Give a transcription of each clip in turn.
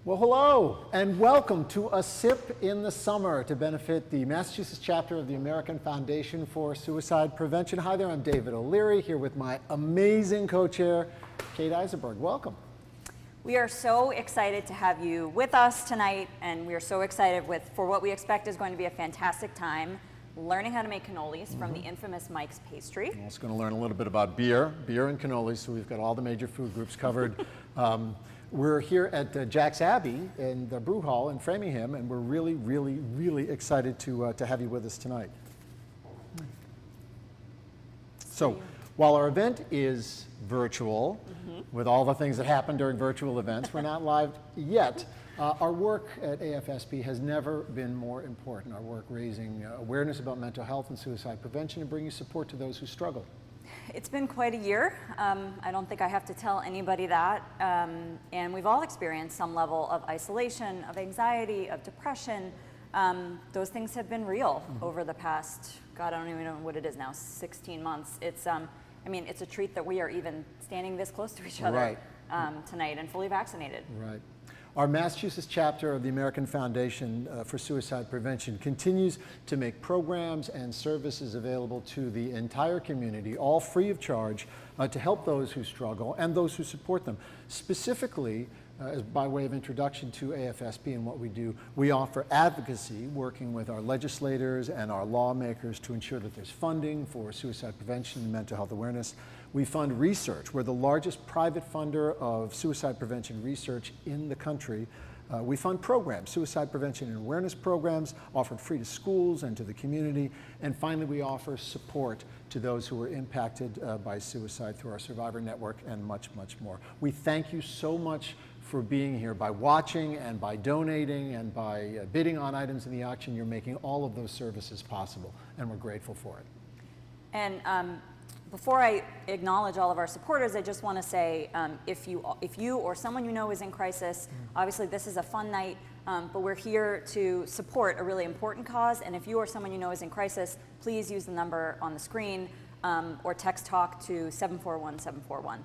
Well, hello, and welcome to A Sip in the Summer to benefit the Massachusetts chapter of the American Foundation for Suicide Prevention. Hi there, I'm David O'Leary, here with my amazing co-chair, Kate Eisenberg. Welcome. We are so excited to have you with us tonight, and we are so excited for what we expect is going to be a fantastic time learning how to make cannolis from the infamous Mike's Pastry. We're also going to learn a little bit about beer and cannolis, so we've got all the major food groups covered. We're here at Jack's Abbey in the Brew Hall in Framingham, and we're really excited to have you with us tonight. So, while our event is virtual, with all the things that happen during virtual events, we're not live yet. Our work at AFSP has never been more important. Our work raising awareness about mental health and suicide prevention and bringing support to those who struggle. It's been quite a year. I don't think I have to tell anybody that. And we've all experienced some level of isolation, of anxiety, of depression. Those things have been real over the past, God, I don't even know what it is now, 16 months. It's, I mean, it's a treat that we are even standing this close to each other tonight and fully vaccinated. Right. Our Massachusetts chapter of the American Foundation for Suicide Prevention continues to make programs and services available to the entire community, all free of charge, to help those who struggle and those who support them. Specifically, by way of introduction to AFSP and what we do, we offer advocacy, working with our legislators and our lawmakers to ensure that there's funding for suicide prevention and mental health awareness. We fund research. We're the largest private funder of suicide prevention research in the country. We fund programs, suicide prevention and awareness programs, offered free to schools and to the community. And finally, we offer support to those who are impacted by suicide through our Survivor Network and much more. We thank you so much for being here. By watching and by donating and by bidding on items in the auction, you're making all of those services possible, and we're grateful for it. And before I acknowledge all of our supporters, I just want to say, if you or someone you know is in crisis, obviously this is a fun night, but we're here to support a really important cause. And if you or someone you know is in crisis, please use the number on the screen or text talk to 741-741.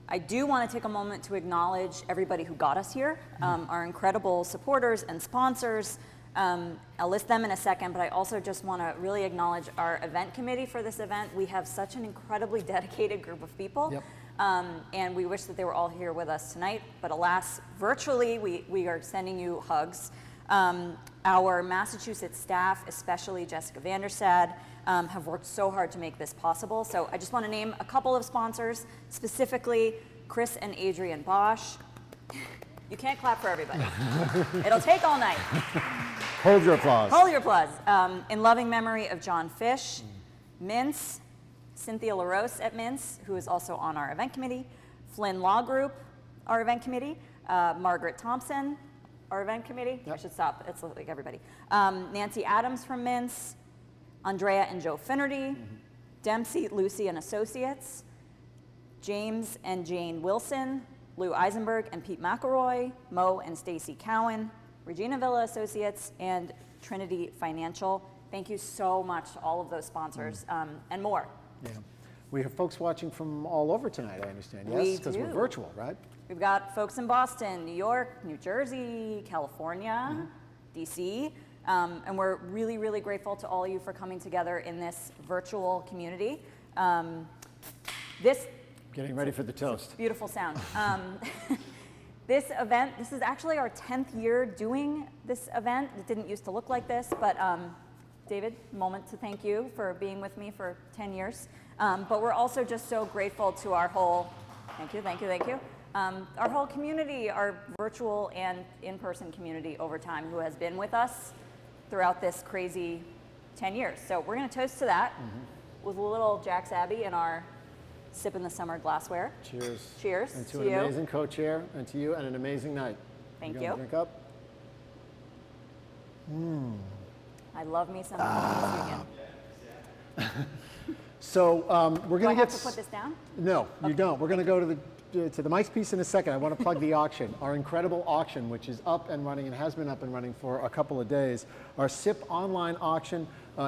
I do want to take a moment to acknowledge everybody who got us here, our incredible supporters and sponsors. I'll list them in a second, but I also just want to really acknowledge our event committee for this event. We have such an incredibly dedicated group of people, and we wish that they were all here with us tonight, but alas, virtually, we are sending you hugs. Our Massachusetts staff, especially Jessica Vanderstad, have worked so hard to make this possible. So I just want to name a couple of sponsors, specifically Chris and Adrian Bosch. You can't clap for everybody. It'll take all night. Hold your applause. Hold your applause. In loving memory of John Fish, Mince, Cynthia LaRose at Mince, who is also on our event committee, Flynn Law Group, our event committee, Margaret Thompson, our event committee. I should stop. It's like everybody. Nancy Adams from Mince, Andrea and Joe Finnerty, Dempsey, Lucy and Associates, James and Jane Wilson, Lou Eisenberg and Pete McElroy, Mo and Stacy Cowan, Regina Villa Associates, and Trinity Financial. Thank you so much to all of those sponsors and more. Yeah. We have folks watching from all over tonight, I understand. Yes, because we're virtual, right? We've got folks in Boston, New York, New Jersey, California, DC, and we're really grateful to all of you for coming together in this virtual community. Getting ready for the toast. Beautiful sound. This event, this is actually our 10th year doing this event. It didn't used to look like this, but David, moment to thank you for being with me for 10 years. But we're also just so grateful to our whole, thank you. Our whole community, our virtual and in-person community over time who has been with us throughout this crazy 10 years. So we're gonna toast to that with a little Jack's Abbey in our Sip in the Summer glassware. Cheers. Cheers. And to an amazing co-chair, and to you, and an amazing night. Thank you. Drink up. I love me some this weekend. So we're going Do I have to put this down? No, you don't. We're going to go to the Mike's piece in a second. I want to plug the auction, our incredible auction, which is up and running and has been up and running for a couple of days. Our SIP online auction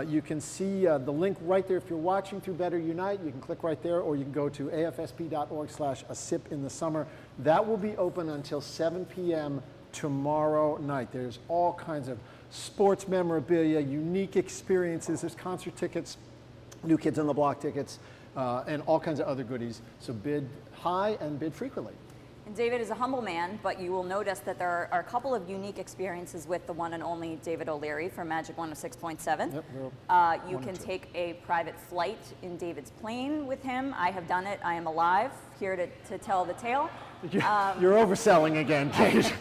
You can see the link right there. If you're watching through Better Unite, you can click right there, or you can go to afsp.org/asip-in-the-summer. That will be open until 7 p.m. tomorrow night. There's all kinds of sports memorabilia, unique experiences. There's concert tickets, New Kids on the Block tickets, and all kinds of other goodies. So bid high and bid frequently. And David is a humble man, but you will notice that there are a couple of unique experiences with the one and only David O'Leary from Magic 106.7. Yep, You can take a private flight in David's plane with him. I have done it. I am alive, here to tell the tale. You're overselling again, Kate.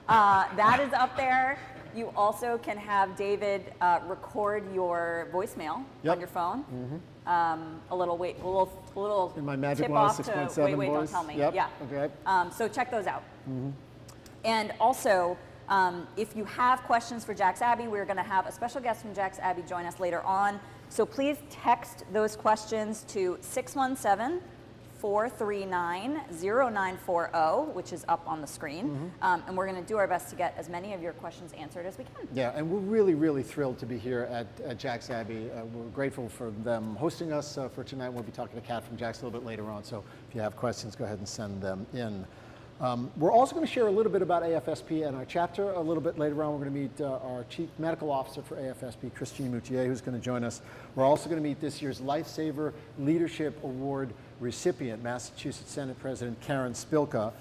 That is up there. You also can have David record your voicemail Yep. on your phone. A little In my Magic tip off to 106.7 wait, don't voice. tell me. Yep. Yeah. Okay. So check those out. And also, if you have questions for Jack's Abbey, we're going to have a special guest from Jack's Abbey join us later on. So please text those questions to 617-439-0940, which is up on the screen. And we're going to do our best to get as many of your questions answered as we can. Yeah, and we're really, really thrilled to be here at Jack's Abbey. We're grateful for them hosting us for tonight. We'll be talking to Kat from Jack's a little bit later on, so if you have questions, go ahead and send them in. We're also going to share a little bit about AFSP and our chapter. A little bit later on, we're going to meet our Chief Medical Officer for AFSP, Christine Moutier, who's going to join us. We're also going to meet this year's Lifesaver Leadership Award recipient, Massachusetts Senate President Karen Spilka.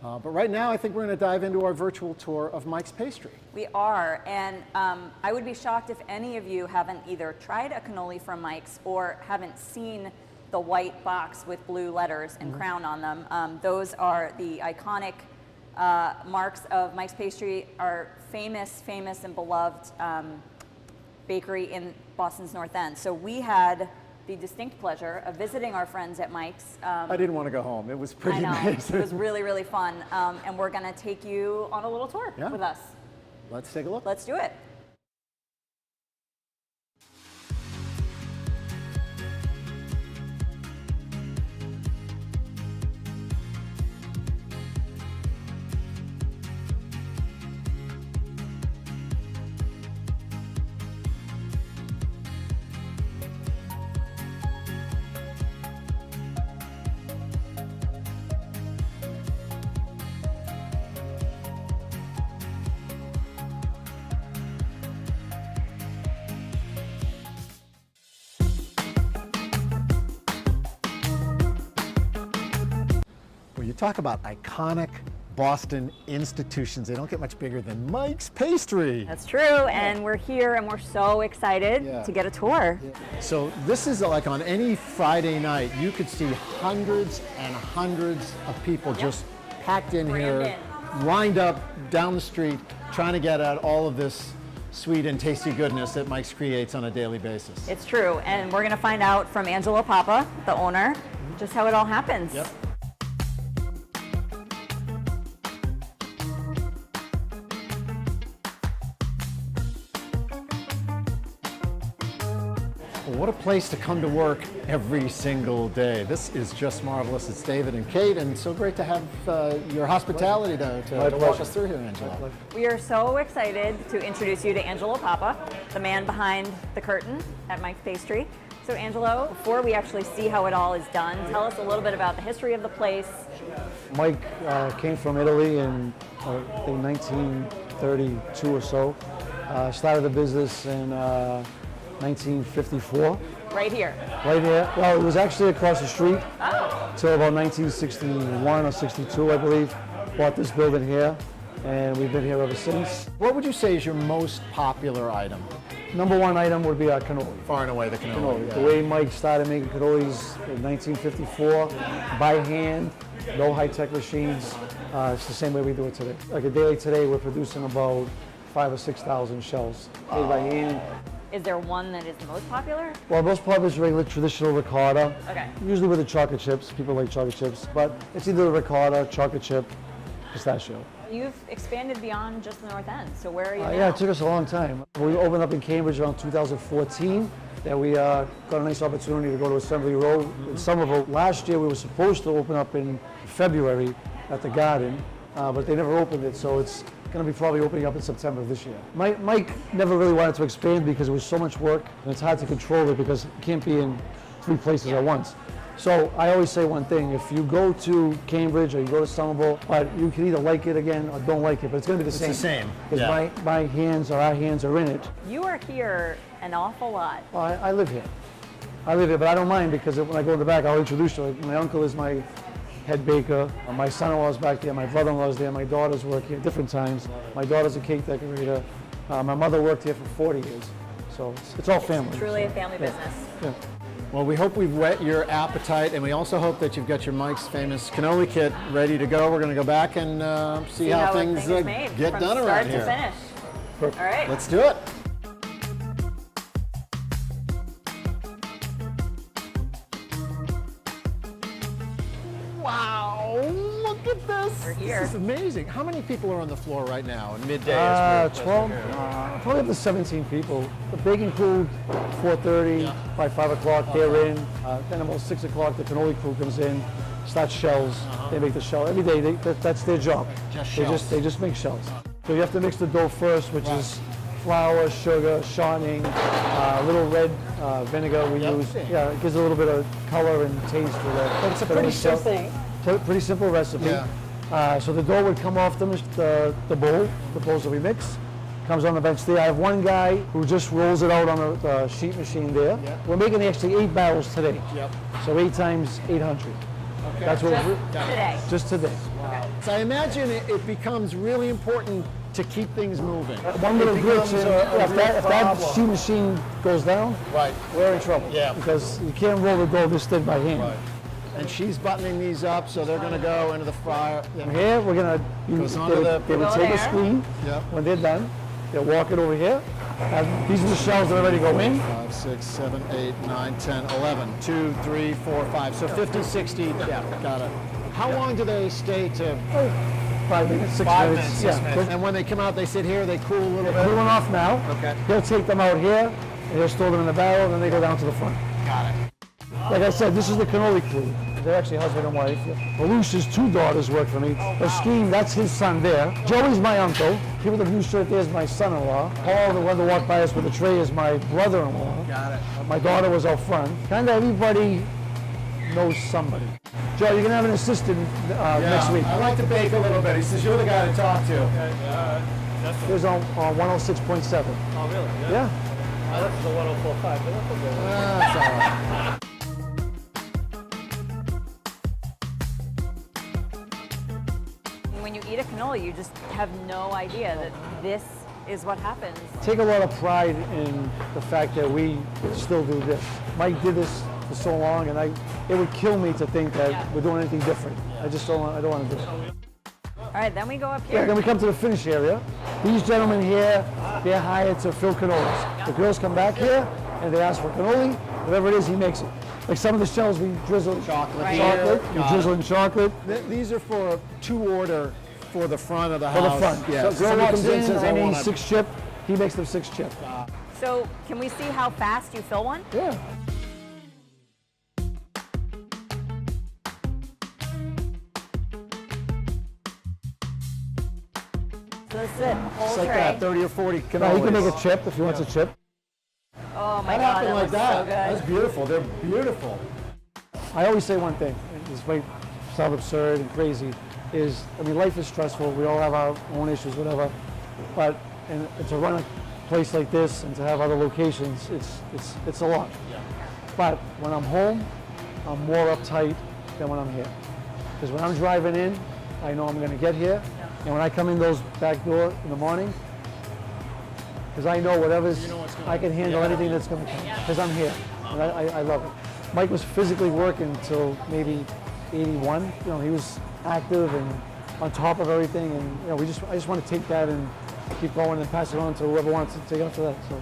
But right now, I think we're going to dive into our virtual tour of Mike's Pastry. We are, and I would be shocked if any of you haven't either tried a cannoli from Mike's or haven't seen the white box with blue letters and crown on them. Those are the iconic marks of Mike's Pastry, our famous and beloved bakery in Boston's North End. So we had the distinct pleasure of visiting our friends at Mike's. I didn't want to go home. It was pretty I know, amazing. it was really, really fun. And we're gonna take you on a little tour with us. Let's take a look. Let's do it. Well, you talk about iconic Boston institutions. They don't get much bigger than Mike's Pastry. That's true, and we're here and we're so excited to get a tour. So this is like on any Friday night, you could see hundreds and hundreds of people just packed in here, lined up down the street, trying to get at all of this sweet and tasty goodness that Mike's creates on a daily basis. It's true, and we're gonna find out from Angelo Papa, the owner, just how it all happens. Yep. What a place to come to work every single day. This is just marvelous. It's David and Kate, and so great to have your hospitality to walk us through here, Angelo. We are so excited to introduce you to Angelo Papa, the man behind the curtain at Mike's Pastry. So Angelo, before we actually see how it all is done, tell us a little bit about the history of the place. Mike came from Italy in, I think, 1932 or so. Started the business in 1954. Right here. Right here. Well, it was actually across the street till about 1961 or 62, I believe. Bought this building here, and we've been here ever since. What would you say is your most popular item? Number one item would be our cannoli. Far and away the cannoli. The way Mike started making cannolis in 1954, by hand, no high-tech machines. It's the same way we do it today. Like a day like today, we're producing about 5,000 or 6,000 shells made by hand. Is there one that is the most popular? Well, most popular is regular traditional ricotta. Okay. Usually with the chocolate chips. People like chocolate chips, but it's either the ricotta, chocolate chip, pistachio. You've expanded beyond just the North End, so where are you now? Yeah, it took us a long time. We opened up in Cambridge around 2014. Then we got a nice opportunity to go to Assembly Row in Somerville. Last year we were supposed to open up in February at the Garden, but they never opened it, so it's going to be probably opening up in September of this year. Mike never really wanted to expand because it was so much work, and it's hard to control it because you can't be in 3 places at once. So I always say one thing, if you go to Cambridge or you go to Somerville, but you can either like it again or don't like it, but it's going to be the same. It's the same, Because yeah. my hands or our hands are in it. You are here an awful lot. Well, I live here. I live here, but I don't mind because when I go in the back, I'll introduce you. My uncle is my head baker. My son-in-law's back there. My brother-in-law's there. My daughters work here at different times. My daughter's a cake decorator. My mother worked here for 40 years. So it's all family. Truly a family business. Yeah. Well, we hope we've whet your appetite, and we also hope that you've got your Mike's famous cannoli kit ready to go. We're going to go back and see how things everything is made get from done start around to here. finish. Perfect. All right. Let's do it. Wow, look at this. We're here. This is amazing. How many people are on the floor right now in midday? 12, probably up to 17 people. The baking crew, 4:30, by 5 o'clock, they're in. Then about 6 o'clock, the cannoli crew comes in, starts shells. They make the shell. Every day, that's their job. Just They shells. they just make shells. So you have to mix the dough first, which is flour, sugar, shortening, little red vinegar we use. Yeah, it gives a little bit of color and taste to that. But it's a to pretty the shell. Pretty simple recipe. Yeah. So the dough would come off the bowl, the bowls that we mix, comes on the bench there. I have one guy who just rolls it out on the sheet machine there. Yeah. We're making actually 8 barrels today. Yep. So 8 times 800. Okay. That's what Today. just today. So I imagine it becomes really important to keep things moving. One little It glitch, becomes and a if real that problem. sheet machine goes down, Right. we're in trouble. Yeah. Because you can't roll the dough this thin by hand. Right. And she's buttoning these up, so they're going to go into the fryer. From here, we're gonna Goes onto the- they would Go take a there. screen. Yep. When they're done, they'll walk it over here. These are the shells that are ready to go in. 5, 6, 7, 8, 9, 10, 11. 2, 3, 4, 5. So 50, 60. Yeah, got it. How long do they stay to? 5 minutes, 6 5 minutes. minutes, 6 yeah. minutes. And when they come out, they sit here, they cool a little bit. Cooling off now. Okay. He'll take them out here, and he'll store them in the barrel, and then they go down to the front. Got it. Like I said, this is the cannoli crew. They're actually husband and wife. Belush's 2 daughters work for me. Eskeen, that's his son there. Joey's my uncle. He with the blue shirt there is my son-in-law. Paul, the one that walked by us with the tray, is my brother-in-law. Got it. My daughter was out front. Kind of everybody knows somebody. Joe, you're gonna have an assistant next week. I like to bake a little bit. He says you're the guy to talk to. He was on 106.7. Oh, really? Yeah. That's the 104.5, but that's okay. That's all right. When you eat a cannoli, you just have no idea that this is what happens. Take a lot of pride in the fact that we still do this. Mike did this for so long, and it would kill me to think that we're doing anything different. I just don't want to do it. All right, then we go up Yeah, here. then we come to the finish area. These gentlemen here, they're hired to fill cannolis. The girls come back here and they ask for cannoli. Whatever it is, he makes it. Like some of the shells we drizzle Chocolate Right. here. we drizzle in chocolate These are for to order for the front of the for house. the front. Yeah. So girl somebody walks comes in in, and says, I need want 6 chip. He makes them 6 chip. So can we see how fast you fill one? Yeah. So that's it, whole Just like tray. that, 30 or 40 cannolis. Now he can make a chip if he wants a chip. Oh my That God, happened that like looks that. so good. That's beautiful. They're beautiful. I always say one thing, this might sound absurd and crazy, is, I mean, life is stressful, we all have our own issues, whatever, but and to run a place like this and to have other locations, it's a lot. But when I'm home, I'm more uptight than when I'm here. Because when I'm driving in, I know I'm gonna get here, and when I come in those back door in the morning, because I know whatever's, I can handle anything that's gonna come, because I'm here, and I love it. Mike was physically working until maybe 81. You know, he was active and on top of everything, and you know, I just want to take that and keep going and pass it on to whoever wants to take it after that. So.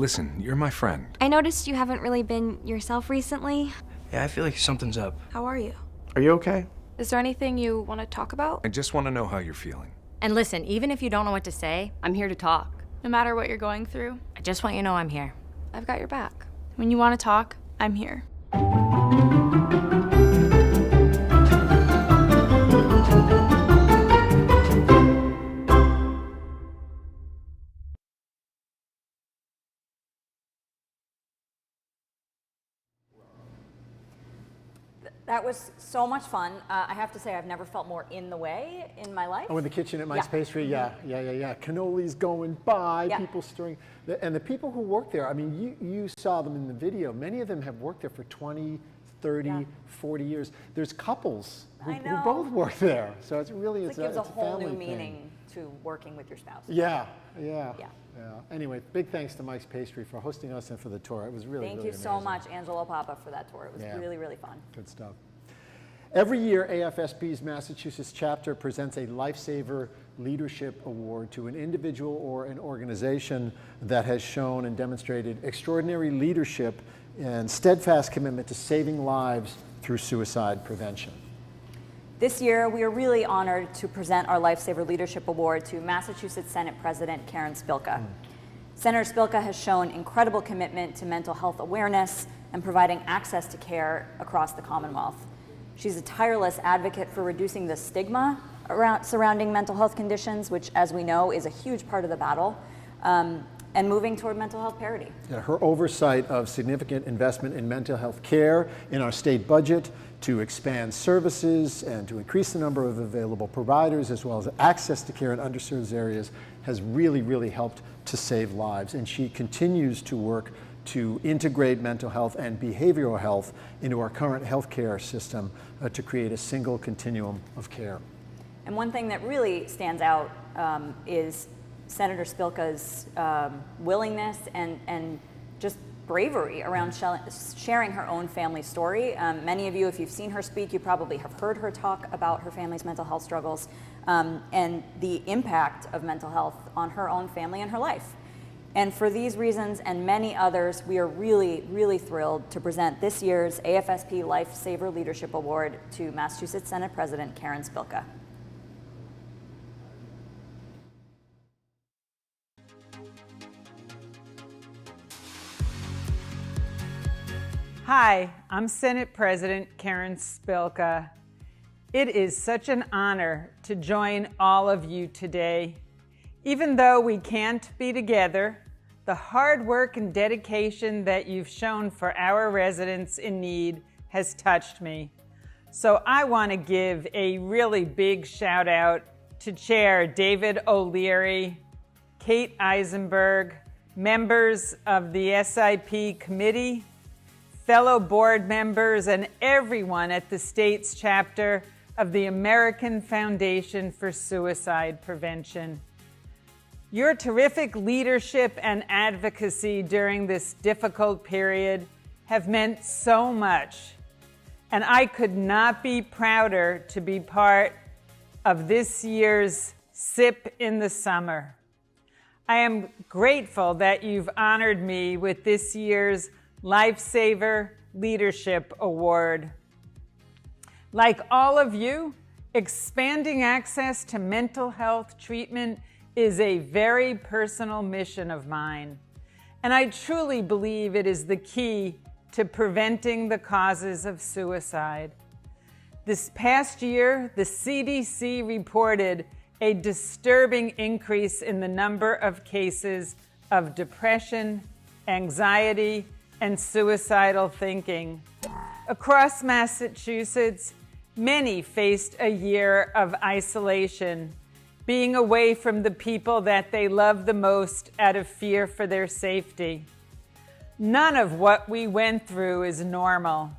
Listen, you're my friend. I noticed you haven't really been yourself recently. Yeah, I feel like something's up. How are you? Are you okay? Is there anything you want to talk about? I just want to know how you're feeling. And listen, even if you don't know what to say, I'm here to talk. No matter what you're going through, I just want you to know I'm here. I've got your back. When you want to talk, I'm here. That was so much fun. I have to say, I've never felt more in the way in my life. Oh, in the kitchen at Mike's Yeah. Pastry, yeah. Cannolis going by, Yeah. people stirring. And the people who work there, I mean, you saw them in the video. Many of them have worked there for 20, 30, Yeah. 40 years. There's couples who I know. both work there. So it's really, It it's gives a it's whole family new thing. meaning to working with your spouse. Yeah. Yeah. Anyway, big thanks to Mike's Pastry for hosting us and for the tour. It was really, Thank really you so amazing. much, Angelo Papa, for that tour. It was Yeah. really, really fun. Good stuff. Every year, AFSP's Massachusetts chapter presents a Lifesaver Leadership Award to an individual or an organization that has shown and demonstrated extraordinary leadership and steadfast commitment to saving lives through suicide prevention. This year, we are really honored to present our Lifesaver Leadership Award to Massachusetts Senate President Karen Spilka. Senator Spilka has shown incredible commitment to mental health awareness and providing access to care across the Commonwealth. She's a tireless advocate for reducing the stigma surrounding mental health conditions, which, as we know, is a huge part of the battle, and moving toward mental health parity. Her oversight of significant investment in mental health care in our state budget to expand services and to increase the number of available providers as well as access to care in underserved areas has really, really helped to save lives. And she continues to work to integrate mental health and behavioral health into our current healthcare system to create a single continuum of care. And one thing that really stands out is Senator Spilka's willingness and just bravery around sharing her own family story. Many of you, if you've seen her speak, you probably have heard her talk about her family's mental health struggles and the impact of mental health on her own family and her life. And for these reasons and many others, we are really, really thrilled to present this year's AFSP Lifesaver Leadership Award to Massachusetts Senate President Karen Spilka. Hi, I'm Senate President Karen Spilka. It is such an honor to join all of you today. Even though we can't be together, the hard work and dedication that you've shown for our residents in need has touched me. So I want to give a really big shout out to Chair David O'Leary, Kate Eisenberg, members of the SIP committee, fellow board members, and everyone at the state's chapter of the American Foundation for Suicide Prevention. Your terrific leadership and advocacy during this difficult period have meant so much, and I could not be prouder to be part of this year's SIP in the Summer. I am grateful that you've honored me with this year's Lifesaver Leadership Award. Like all of you, expanding access to mental health treatment is a very personal mission of mine, and I truly believe it is the key to preventing the causes of suicide. This past year, the CDC reported a disturbing increase in the number of cases of depression, anxiety, and suicidal thinking. Across Massachusetts, many faced a year of isolation, being away from the people that they love the most out of fear for their safety. None of what we went through is normal.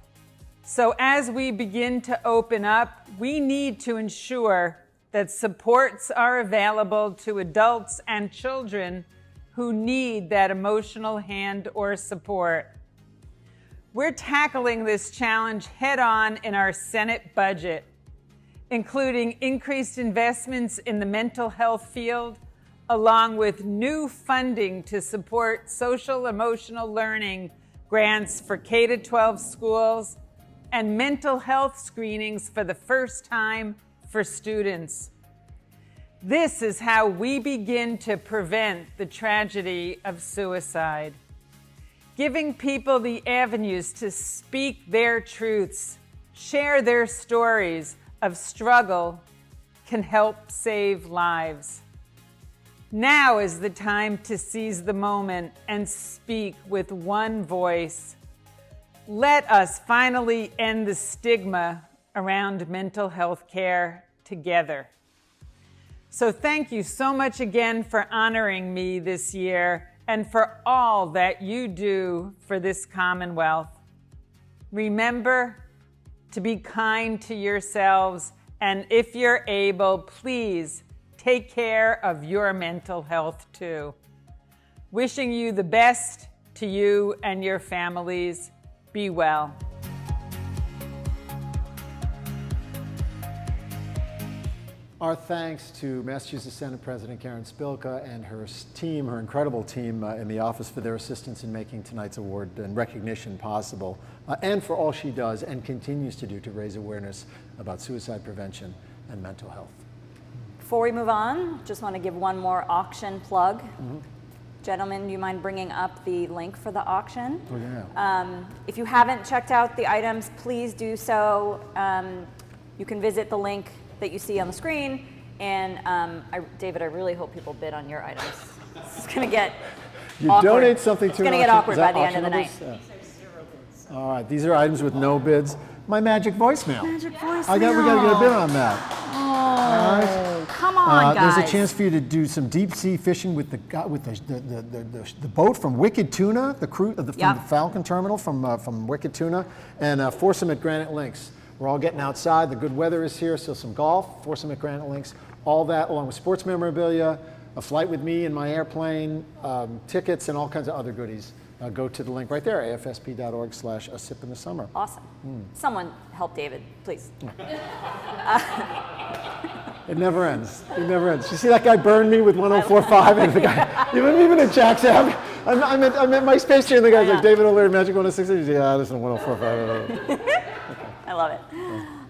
So as we begin to open up, we need to ensure that supports are available to adults and children who need that emotional hand or support. We're tackling this challenge head-on in our Senate budget, including increased investments in the mental health field, along with new funding to support social emotional learning grants for K-12 schools and mental health screenings for the first time for students. This is how we begin to prevent the tragedy of suicide. Giving people the avenues to speak their truths, share their stories of struggle can help save lives. Now is the time to seize the moment and speak with one voice. Let us finally end the stigma around mental health care together. So thank you so much again for honoring me this year and for all that you do for this Commonwealth. Remember to be kind to yourselves, and if you're able, please take care of your mental health too. Wishing you the best to you and your families. Be well. Our thanks to Massachusetts Senate President Karen Spilka and her team, her incredible team in the office, for their assistance in making tonight's award and recognition possible, and for all she does and continues to do to raise awareness about suicide prevention and mental health. Before we move on, just want to give one more auction plug. Gentlemen, do you mind bringing up the link for the auction? Oh, yeah. If you haven't checked out the items, please do so. You can visit the link that you see on the screen. And David, I really hope people bid on your items. It's going to get awkward. Donate something to It's going to get awkward by the end of the night. Yeah. All right, these are items with no bids. My magic voicemail. Magic voicemail. We got to get a bid on that. Oh, come on, guys. There's a chance for you to do some deep sea fishing with the boat from Wicked Tuna, from the Falcon Terminal from Wicked Tuna, and foursome at Granite Links. We're all getting outside. The good weather is here, so some golf, foursome at Granite Links, all that along with sports memorabilia, a flight with me in my airplane, tickets, and all kinds of other goodies. Go to the link right there, afsp.org/asipinthesummer. Awesome. Someone help David, please. It never ends. It never ends. You see that guy burned me with 104.5, and the guy, even at Jack's Abbey, I'm at my space here, and the guy's like, David O'Leary, Magic 106. He's like, yeah, listen to 104.5. I love it.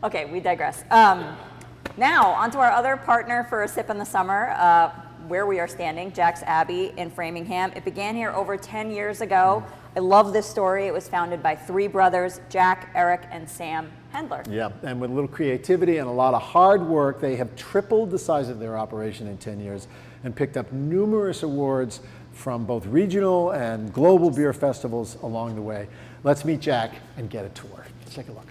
Okay, we digress. Now, on to our other partner for A Sip in the Summer, where we are standing, Jack's Abbey in Framingham. It began here over 10 years ago. I love this story. It was founded by three brothers, Jack, Eric, and Sam Hendler. Yeah, and with a little creativity and a lot of hard work, they have tripled the size of their operation in 10 years and picked up numerous awards from both regional and global beer festivals along the way. Let's meet Jack and get a tour. Let's take a look.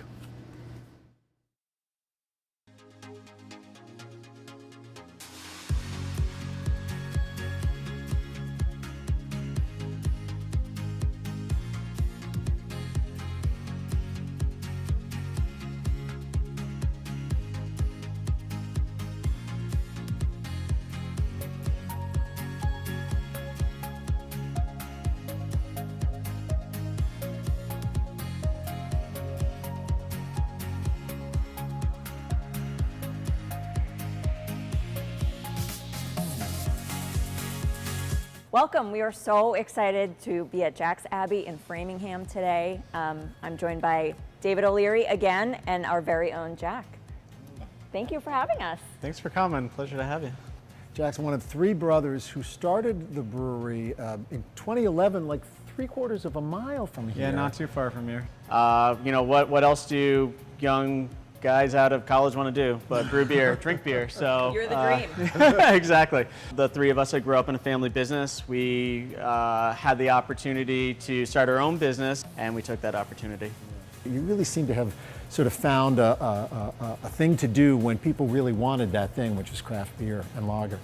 Welcome. We are so excited to be at Jack's Abbey in Framingham today. I'm joined by David O'Leary again and our very own Jack. Thank you for having us. Thanks for coming. Pleasure to have you. Jack's one of three brothers who started the brewery in 2011, like 3/4 of a mile from here. Yeah, not too far from here. You know, what else do young guys out of college want to do but brew beer, drink beer? So You're the dream. Exactly. The three of us that grew up in a family business, we had the opportunity to start our own business, and we took that opportunity. You really seem to have sort of found a thing to do when people really wanted that thing, which was craft beer and lager.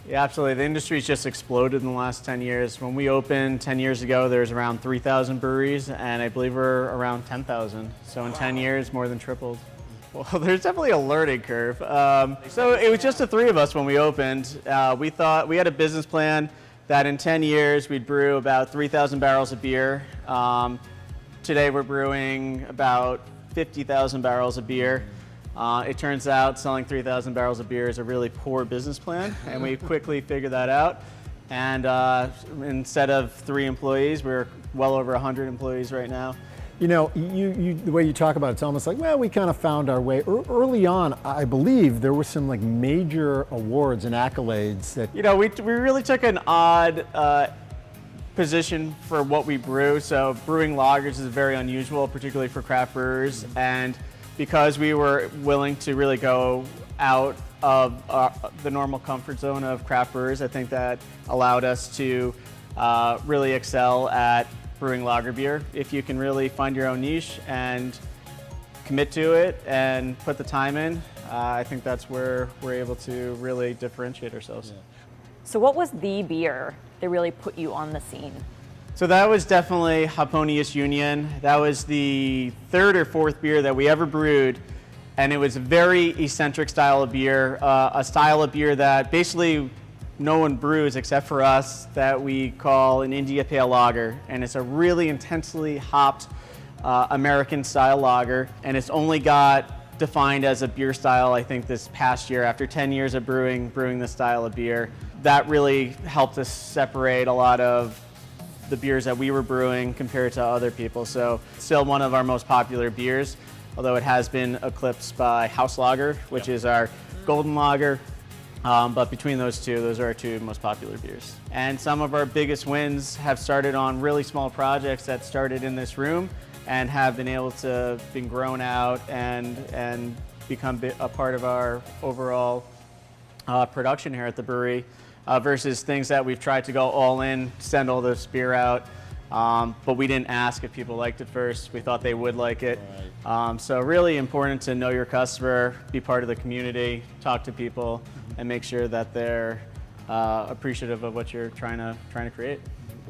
Yeah, absolutely. The industry's just exploded in the last 10 years. When we opened 10 years ago, there was around 3,000 breweries, and I believe we're around 10,000. So in 10 years, more than tripled. Well, there's definitely a learning curve. So it was just the three of us when we opened. We thought we had a business plan that in 10 years we'd brew about 3,000 barrels of beer. Today we're brewing about 50,000 barrels of beer. It turns out selling 3,000 barrels of beer is a really poor business plan, and we quickly figured that out. And instead of 3 employees, we're well over 100 employees right now. You know, the way you talk about it, it's almost like, well, we kind of found our way. Early on, I believe there were some like major awards and accolades that. You know, we really took an odd position for what we brew. So brewing lagers is very unusual, particularly for craft brewers. And because we were willing to really go out of the normal comfort zone of craft brewers, I think that allowed us to really excel at brewing lager beer. If you can really find your own niche and commit to it and put the time in, I think that's where we're able to really differentiate ourselves. Yeah. So what was the beer that really put you on the scene? So that was definitely Hoponius Union. That was the 3rd or 4th beer that we ever brewed, and it was a very eccentric style of beer, a style of beer that basically no one brews except for us, that we call an India Pale Lager, and it's a really intensely hopped American style lager, and it's only got defined as a beer style, I think, this past year after 10 years of brewing this style of beer. That really helped us separate a lot of the beers that we were brewing compared to other people. So still one of our most popular beers, although it has been eclipsed by House Lager, which is our golden lager. But between those two, those are our 2 most popular beers. And some of our biggest wins have started on really small projects that started in this room and have been able to been grown out and become a part of our overall production here at the brewery, versus things that we've tried to go all in, send all this beer out. But we didn't ask if people liked it first. We thought they would like it. So really important to know your customer, be part of the community, talk to people, and make sure that they're appreciative of what you're trying to create.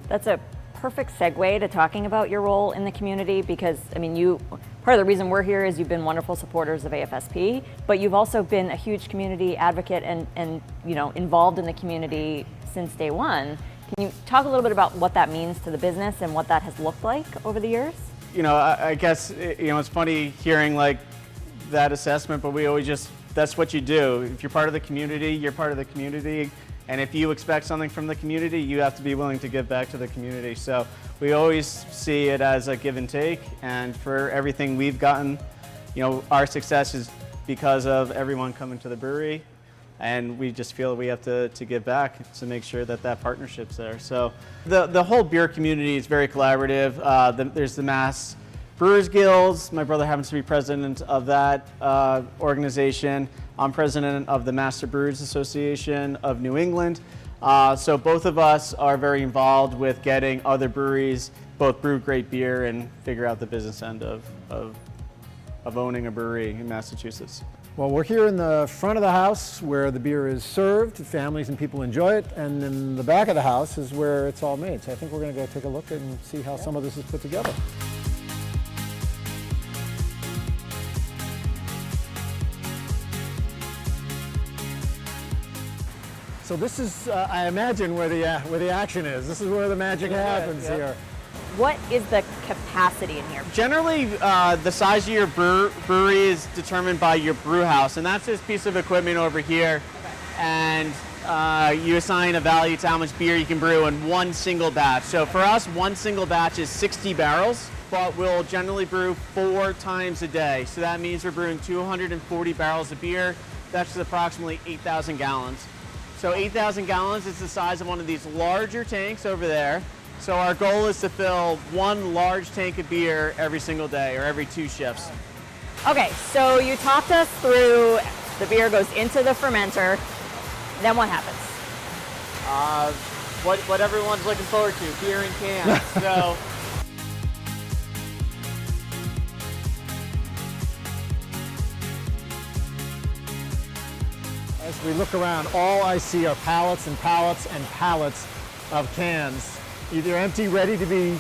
That's a perfect segue to talking about your role in the community, because I mean, part of the reason we're here is you've been wonderful supporters of AFSP, but you've also been a huge community advocate and you know, involved in the community since day one. Can you talk a little bit about what that means to the business and what that has looked like over the years? You know, I guess, you know, it's funny hearing like that assessment, but we always just, that's what you do. If you're part of the community, you're part of the community. And if you expect something from the community, you have to be willing to give back to the community. So we always see it as a give and take. And for everything we've gotten, you know, our success is because of everyone coming to the brewery. And we just feel we have to give back to make sure that that partnership's there. So the whole beer community is very collaborative. There's the Mass Brewers Guilds. My brother happens to be president of that organization. I'm president of the Master Brewers Association of New England. So both of us are very involved with getting other breweries both brew great beer and figure out the business end of owning a brewery in Massachusetts. Well, we're here in the front of the house where the beer is served, families and people enjoy it, and in the back of the house is where it's all made. So I think we're going to go take a look and see how some of this is put together. So this is, I imagine, where the action is. This is where the magic happens here. What is the capacity in here? Generally, the size of your brewery is determined by your brew house, and that's this piece of equipment over here. And you assign a value to how much beer you can brew in one single batch. So for us, one single batch is 60 barrels, but we'll generally brew 4 times a day. So that means we're brewing 240 barrels of beer. That's approximately 8,000 gallons. So 8,000 gallons is the size of one of these larger tanks over there. So our goal is to fill 1 large tank of beer every single day or every 2 shifts. Okay, so you talked us through the beer goes into the fermenter. Then what happens? What everyone's looking forward to, beer in cans. So as we look around, all I see are pallets and pallets and pallets of cans, either empty, ready to be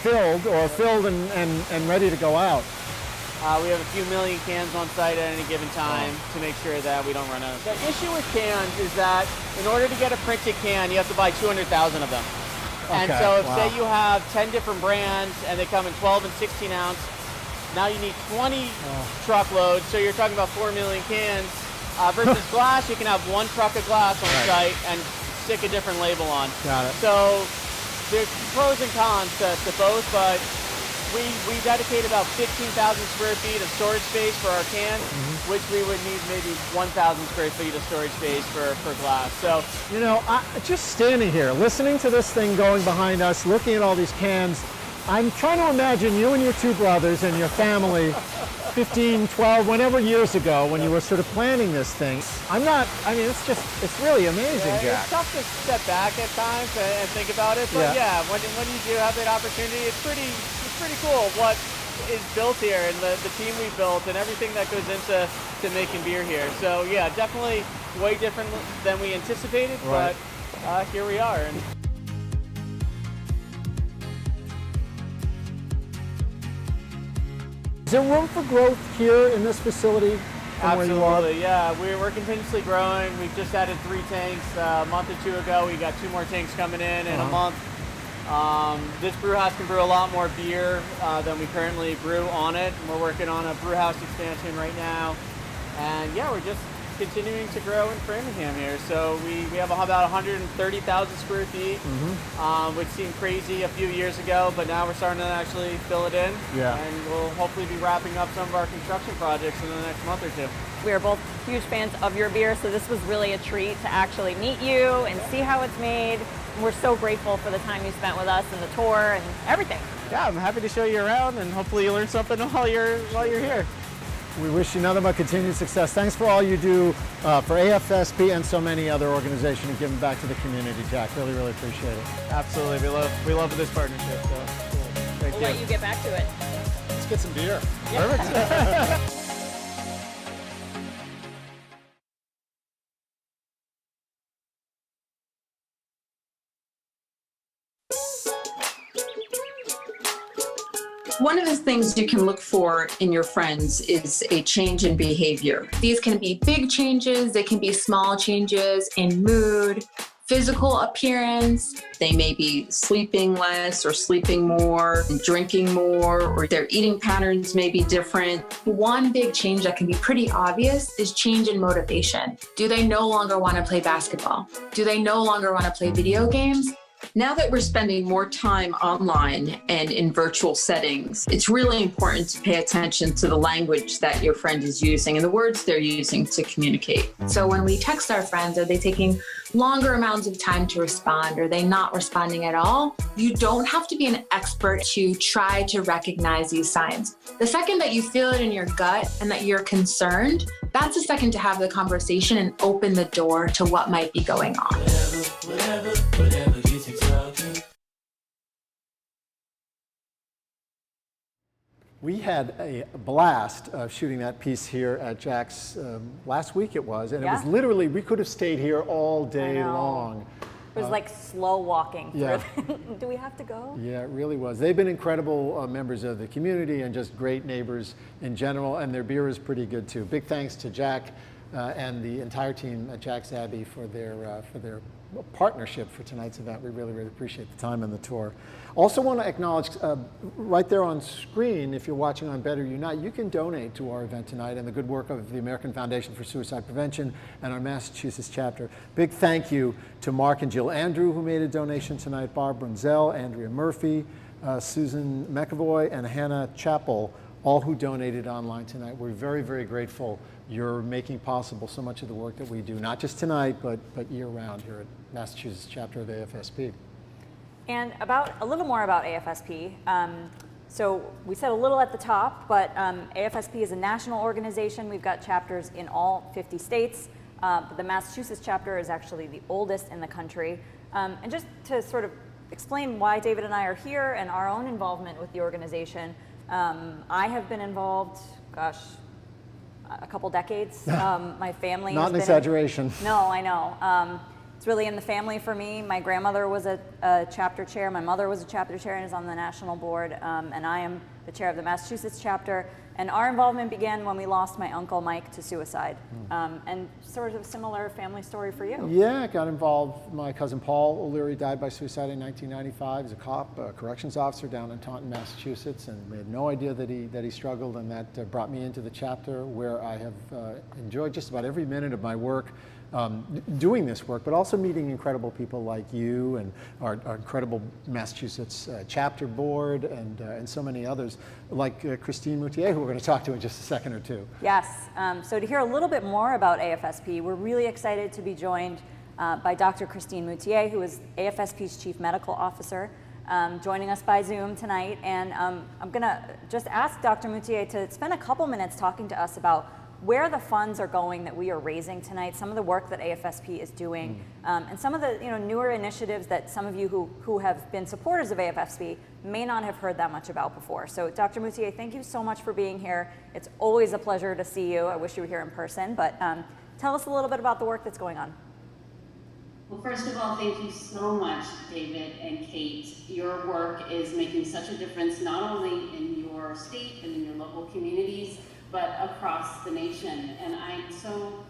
filled, or filled and ready to go out. we have a few million cans on site at any given time to make sure that we don't run out. The issue with cans is that in order to get a printed can, you have to buy 200,000 of them. And so if say you have 10 different brands and they come in 12 and 16 ounce, Now you need 20 truckloads, so you're talking about 4 million cans. Versus glass, you can have one truck of glass on site and stick a different label on. Got it. So there's pros and cons to both, but we dedicate about 15,000 square feet of storage space for our cans, which we would need maybe 1,000 square feet of storage space for glass. So, You know, just standing here, listening to this thing going behind us, looking at all these cans, I'm trying to imagine you and your two brothers and your family 15, 12, whenever years ago when you were sort of planning this thing. It's really amazing, Jack. it's tough to step back at times and think about it, but yeah, when you do have that opportunity, it's pretty cool what is built here and the team we built and everything that goes into making beer here. So yeah, definitely way different than we anticipated, Right. but here we are. And Is there room for growth here in this facility from where you are? absolutely, yeah, we're continuously growing. We've just added 3 tanks a month or 2 ago. We got 2 more tanks coming in a month. This brew house can brew a lot more beer than we currently brew on it. And we're working on a brew house expansion right now. And yeah, we're just continuing to grow in Framingham here. So we have about 130,000 square feet, which seemed crazy a few years ago, but now we're starting to actually fill it in. Yeah. And we'll hopefully be wrapping up some of our construction projects in the next month or 2. We are both huge fans of your beer, so this was really a treat to actually meet you and see how it's made. And we're so grateful for the time you spent with us and the tour and everything. Yeah, I'm happy to show you around, and hopefully you learn something while you're here. We wish you nothing but continued success. Thanks for all you do for AFSP and so many other organizations and giving back to the community, Jack. Really, really appreciate it. Absolutely, we love this partnership. So cool. Thank We'll let you get back to it. Let's get some beer. Perfect. One of the things you can look for in your friends is a change in behavior. These can be big changes, they can be small changes in mood, physical appearance. They may be sleeping less or sleeping more, drinking more, or their eating patterns may be different. One big change that can be pretty obvious is change in motivation. Do they no longer want to play basketball? Do they no longer want to play video games? Now that we're spending more time online and in virtual settings, it's really important to pay attention to the language that your friend is using and the words they're using to communicate. So when we text our friends, are they taking longer amounts of time to respond? Are they not responding at all? You don't have to be an expert to try to recognize these signs. The second that you feel it in your gut and that you're concerned, that's the second to have the conversation and open the door to what might be going on. Whatever gets you talking. We had a blast shooting that piece here at Jack's last week it was, and it was literally, we could have stayed here all day long. It was like slow walking. Yeah. Do we have to go? Yeah, it really was. They've been incredible members of the community and just great neighbors in general, and their beer is pretty good too. Big thanks to Jack and the entire team at Jack's Abbey for their partnership for tonight's event. We really, really appreciate the time and the tour. Also want to acknowledge, right there on screen, if you're watching on Better Unite, you can donate to our event tonight and the good work of the American Foundation for Suicide Prevention and our Massachusetts chapter. Big thank you to Mark and Jill Andrew, who made a donation tonight, Barb Brunzel, Andrea Murphy, Susan McAvoy, and Hannah Chappell, all who donated online tonight. We're very, very grateful. You're making possible so much of the work that we do, not just tonight, but year-round here at Massachusetts chapter of AFSP. And a little more about AFSP. So we said a little at the top, but AFSP is a national organization. We've got chapters in all 50 states. But the Massachusetts chapter is actually the oldest in the country. And just to sort of explain why David and I are here and our own involvement with the organization, I have been involved, a couple decades. My family Not has an been exaggeration. No, I know. It's really in the family for me. My grandmother was a chapter chair. My mother was a chapter chair and is on the national board. And I am the chair of the Massachusetts chapter. And our involvement began when we lost my uncle Mike to suicide. And sort of similar family story for you. Yeah, got involved. My cousin Paul O'Leary died by suicide in 1995. He's a cop, a corrections officer down in Taunton, Massachusetts, and we had no idea that he struggled, and that brought me into the chapter where I have enjoyed just about every minute of my work doing this work, but also meeting incredible people like you and our incredible Massachusetts chapter board and so many others, like Christine Moutier, who we're going to talk to in just a second or two. Yes, so to hear a little bit more about AFSP, we're really excited to be joined by Dr. Christine Moutier, who is AFSP's Chief Medical Officer, joining us by Zoom tonight. And I'm going to just ask Dr. Moutier to spend a couple minutes talking to us about where the funds are going that we are raising tonight, some of the work that AFSP is doing, and some of the newer initiatives that some of you who have been supporters of AFSP may not have heard that much about before. So Dr. Moutier, thank you so much for being here. It's always a pleasure to see you. I wish you were here in person, but tell us a little bit about the work that's going on. Well, first of all, thank you so much, David and Kate. Your work is making such a difference, not only in your state and in your local communities, but across the nation. And I'm so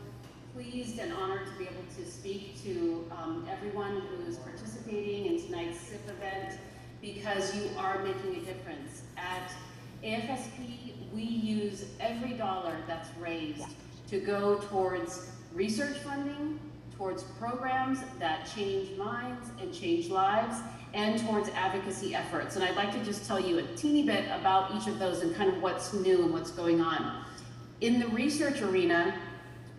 pleased and honored to be able to speak to everyone who's participating in tonight's SIP event, because you are making a difference. At AFSP, we use every dollar that's raised to go towards research funding, towards programs that change minds and change lives, and towards advocacy efforts. And I'd like to just tell you a teeny bit about each of those and kind of what's new and what's going on. In the research arena,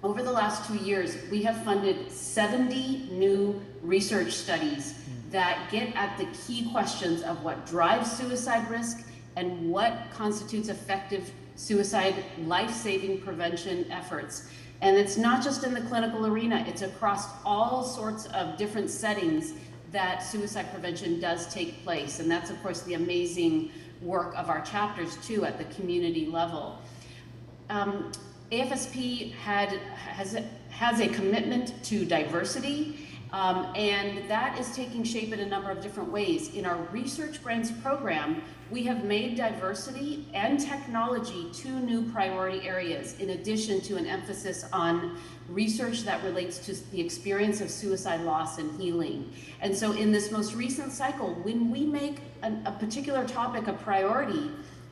over the last 2 years, we have funded 70 new research studies that get at the key questions of what drives suicide risk and what constitutes effective suicide life-saving prevention efforts. And it's not just in the clinical arena, it's across all sorts of different settings that suicide prevention does take place. And that's, of course, the amazing work of our chapters, too, at the community level. AFSP has a commitment to diversity, and that is taking shape in a number of different ways. In our Research Grants program, we have made diversity and technology 2 new priority areas, in addition to an emphasis on research that relates to the experience of suicide loss and healing. And so in this most recent cycle, when we make a particular topic a priority,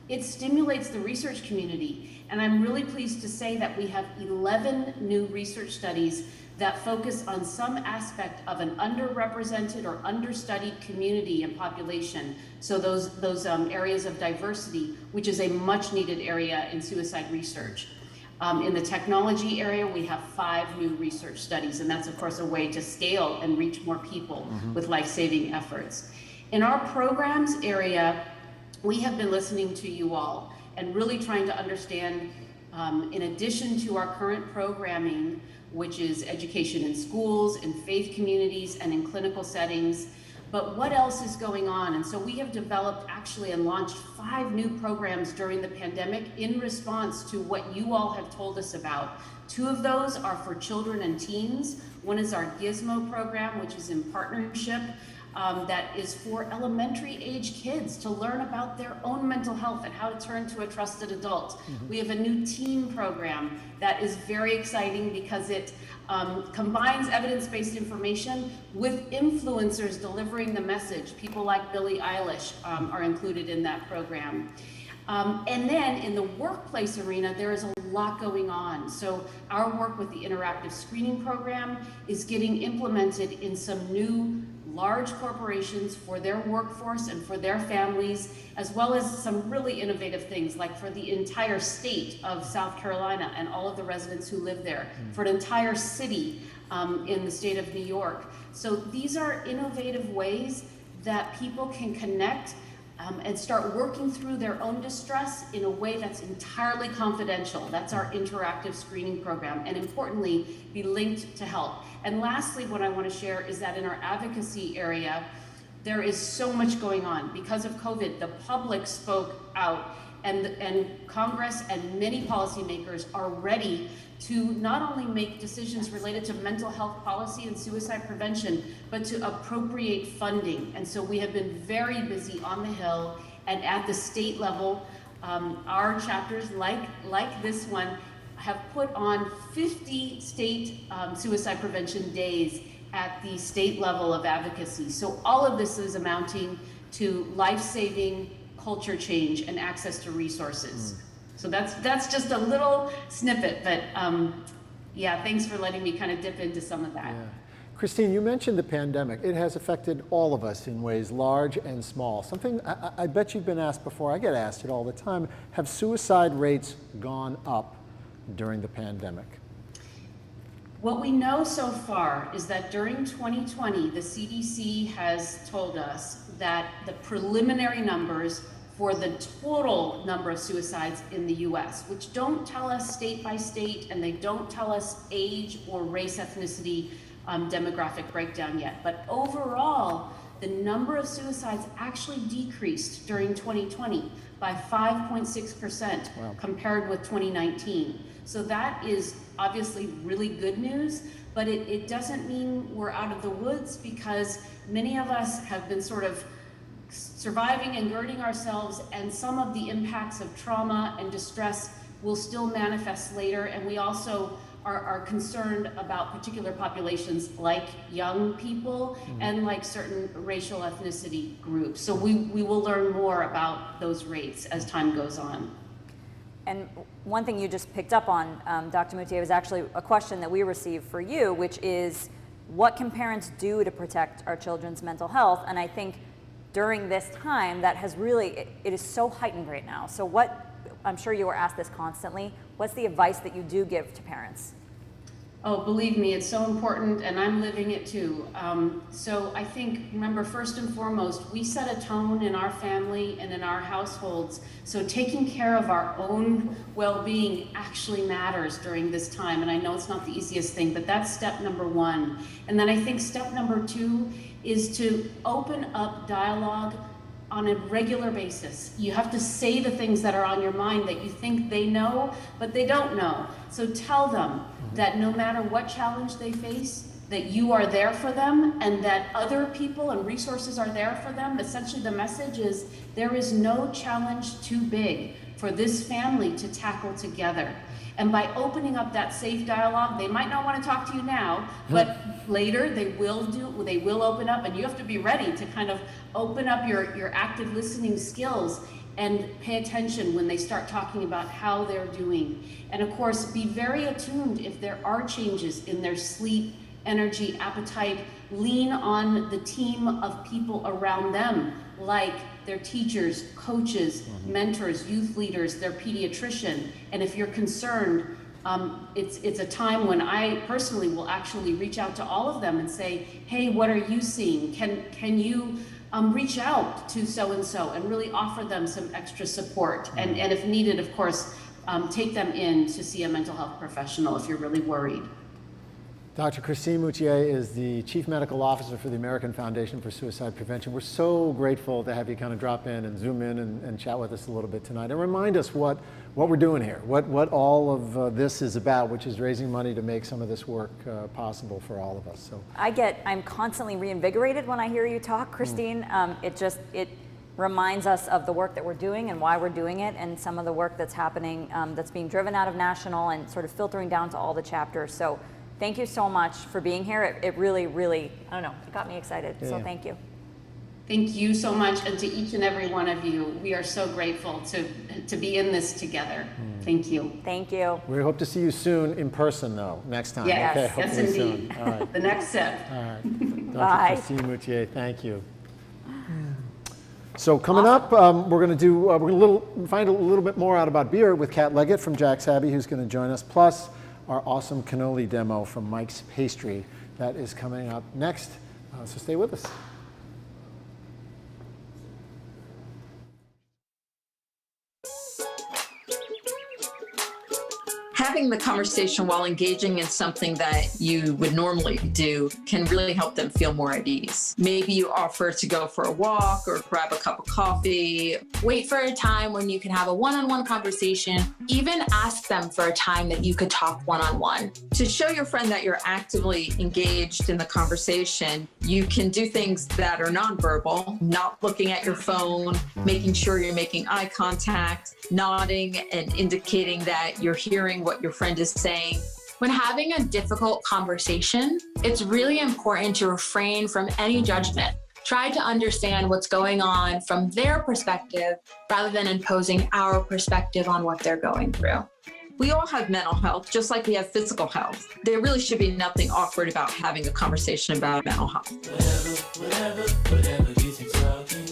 it stimulates the research community. And I'm really pleased to say that we have 11 new research studies that focus on some aspect of an underrepresented or understudied community and population. So those areas of diversity, which is a much needed area in suicide research. In the technology area, we have 5 new research studies, and that's of course a way to scale and reach more people with life-saving efforts. In our programs area, we have been listening to you all and really trying to understand, in addition to our current programming, which is education in schools, in faith communities, and in clinical settings, but what else is going on? And so we have developed actually and launched 5 new programs during the pandemic in response to what you all have told us about. 2 of those are for children and teens. One is our Gizmo program, which is in partnership, that is for elementary age kids to learn about their own mental health and how to turn to a trusted adult. We have a new teen program that is very exciting because it combines evidence-based information with influencers delivering the message. People like Billie Eilish are included in that program. And then in the workplace arena, there is a lot going on. So our work with the interactive screening program is getting implemented in some new large corporations for their workforce and for their families, as well as some really innovative things, like for the entire state of South Carolina and all of the residents who live there, for an entire city in the state of New York. So these are innovative ways that people can connect and start working through their own distress in a way that's entirely confidential. That's our interactive screening program, and importantly, be linked to help. And lastly, what I want to share is that in our advocacy area, there is so much going on. Because of COVID, the public spoke out, and Congress and many policymakers are ready to not only make decisions related to mental health policy and suicide prevention, but to appropriate funding. And so we have been very busy on the Hill and at the state level our chapters, like this one, have put on 50 state suicide prevention days at the state level of advocacy. So all of this is amounting to life-saving culture change and access to resources. So that's just a little snippet, but yeah, thanks for letting me kind of dip into some of that. Yeah. Christine, you mentioned the pandemic. It has affected all of us in ways large and small. Something I bet you've been asked before, I get asked it all the time, have suicide rates gone up during the pandemic? What we know so far is that during 2020, the CDC has told us that the preliminary numbers for the total number of suicides in the US, which don't tell us state by state, and they don't tell us age or race, ethnicity, demographic breakdown yet. But overall, the number of suicides actually decreased during 2020 by 5.6% compared with 2019. So that is obviously really good news, but it doesn't mean we're out of the woods, because many of us have been sort of surviving and girding ourselves, and some of the impacts of trauma and distress will still manifest later. And we also are concerned about particular populations like young people and like certain racial ethnicity groups. So we will learn more about those rates as time goes on. And one thing you just picked up on, Dr. Moutier, was actually a question that we received for you, which is, what can parents do to protect our children's mental health? And I think during this time, that has really, it is so heightened right now. So what, I'm sure you were asked this constantly, what's the advice that you do give to parents? Oh, believe me, it's so important, and I'm living it too. So I think, remember, first and foremost, we set a tone in our family and in our households. So taking care of our own well-being actually matters during this time. And I know it's not the easiest thing, but that's step number one. And then I think step number two is to open up dialogue on a regular basis. You have to say the things that are on your mind that you think they know, but they don't know. So tell them that no matter what challenge they face, that you are there for them, and that other people and resources are there for them. Essentially, the message is there is no challenge too big for this family to tackle together. And by opening up that safe dialogue, they might not want to talk to you now, but later they will open up, and you have to be ready to kind of open up your active listening skills and pay attention when they start talking about how they're doing. And of course, be very attuned if there are changes in their sleep, energy, appetite. Lean on the team of people around them, like their teachers, coaches, mentors, youth leaders, their pediatrician. And if you're concerned, it's a time when I personally will actually reach out to all of them and say, hey, what are you seeing? Can you reach out to so-and-so and really offer them some extra support? And if needed, of course, take them in to see a mental health professional if you're really worried. Dr. Christine Moutier is the Chief Medical Officer for the American Foundation for Suicide Prevention. We're so grateful to have you kind of drop in and zoom in and chat with us a little bit tonight and remind us what we're doing here, what all of this is about, which is raising money to make some of this work possible for all of us. So I'm constantly reinvigorated when I hear you talk, Christine. It reminds us of the work that we're doing and why we're doing it, and some of the work that's happening that's being driven out of national and sort of filtering down to all the chapters. So thank you so much for being here. It really, really, I don't know, it got me excited. So thank you. Thank you so much, and to each and every one of you. We are so grateful to be in this together. Thank you. Thank you. We hope to see you soon in person, though, next time. Yes, okay, yes, hopefully indeed. soon. All right. The next step. All right. Dr. Bye. Christine Moutier, thank you. So coming up, we're going to find a little bit more out about beer with Kat Leggett from Jack's Abbey, who's going to join us, plus our awesome cannoli demo from Mike's Pastry. That is coming up next, so stay with us. Having having the conversation while engaging in something that you would normally do can really help them feel more at ease. Maybe you offer to go for a walk or grab a cup of coffee. Wait for a time when you can have a one-on-one conversation. Even ask them for a time that you could talk one-on-one. To show your friend that you're actively engaged in the conversation, you can do things that are nonverbal, not looking at your phone, making sure you're making eye contact, nodding and indicating that you're hearing what your friend is saying. When having a difficult conversation, it's really important to refrain from any judgment. Try to understand what's going on from their perspective rather than imposing our perspective on what they're going through. We all have mental health, just like we have physical health. There really should be nothing awkward about having a conversation about mental health. Whatever gets you talking.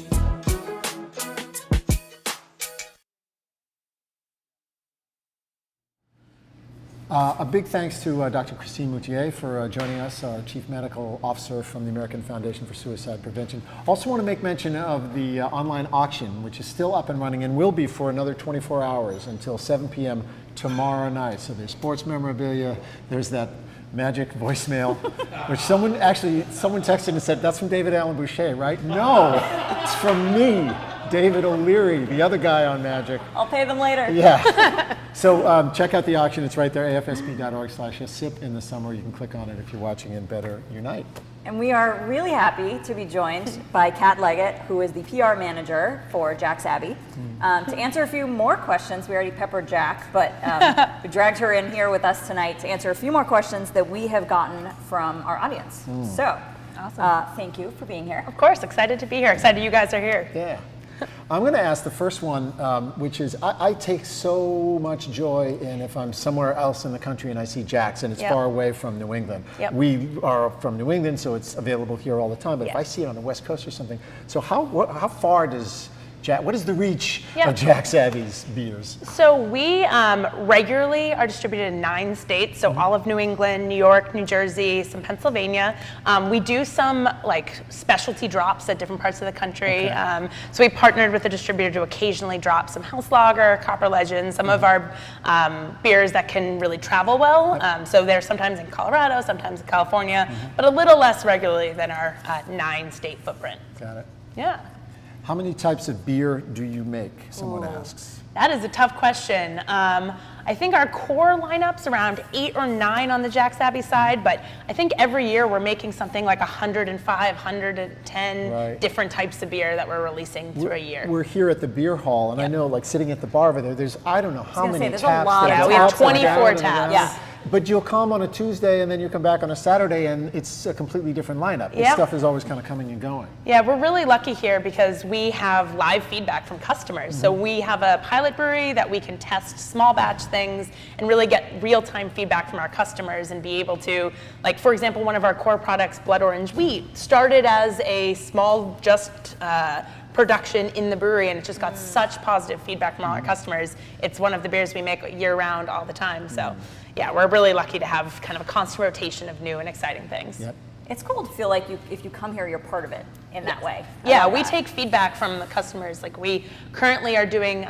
A big thanks to Dr. Christine Moutier for joining us, our Chief Medical Officer from the American Foundation for Suicide Prevention. Also want to make mention of the online auction, which is still up and running and will be for another 24 hours until 7 p.m. tomorrow night. So there's sports memorabilia, there's that magic voicemail, which someone texted and said, that's from David Allen Boucher, right? No, it's from me, David O'Leary, the other guy on Magic. I'll pay them later. Yeah. So check out the auction. It's right there, afsp.org/SIP in the summer. You can click on it if you're watching in Better Unite. And we are really happy to be joined by Kat Leggett, who is the PR manager for Jack's Abbey, to answer a few more questions. We already peppered Jack, but we dragged her in here with us tonight to answer a few more questions that we have gotten from our audience. So, awesome. Thank you for being here. Of course, excited to be here. Excited you guys are here. Yeah. I'm going to ask the first one, which is I take so much joy in if I'm somewhere else in the country and I see Jack's and it's far away from New England. Yep. We are from New England, so it's available here all the time. But if I see it on the West Coast or something, so how far does what is the reach of Jack's Abbey's beers? So we regularly are distributed in 9 states, so all of New England, New York, New Jersey, some Pennsylvania. We do some like specialty drops at different parts of the country. So we partnered with a distributor to occasionally drop some House Lager, Copper Legend, some of our beers that can really travel well. So they're sometimes in Colorado, sometimes in California, but a little less regularly than our 9-state footprint. Got it. Yeah. How many types of beer do you make? Someone asks. That is a tough question. I think our core lineup's around 8 or 9 on the Jack's Abbey side, but I think every year we're making something like 105, 110 different types of beer that we're releasing through a year. We're here at the beer hall, and I know, like sitting at the bar over there's I don't know how many taps. There's a lot. Yeah, we have 24 tabs. Yeah. But you'll come on a Tuesday and then you come back on a Saturday and it's a completely different lineup. This stuff is always kind of coming and going. Yeah, we're really lucky here because we have live feedback from customers. So we have a pilot brewery that we can test small batch things and really get real-time feedback from our customers and be able to, like for example, one of our core products, Blood Orange Wheat, started as a small production in the brewery, and it just got such positive feedback from all our customers. It's one of the beers we make year-round all the time. So yeah, we're really lucky to have kind of a constant rotation of new and exciting things. Yep. It's cool to feel like if you come here, you're part of it in that way. Yeah, we take feedback from the customers. Like we currently are doing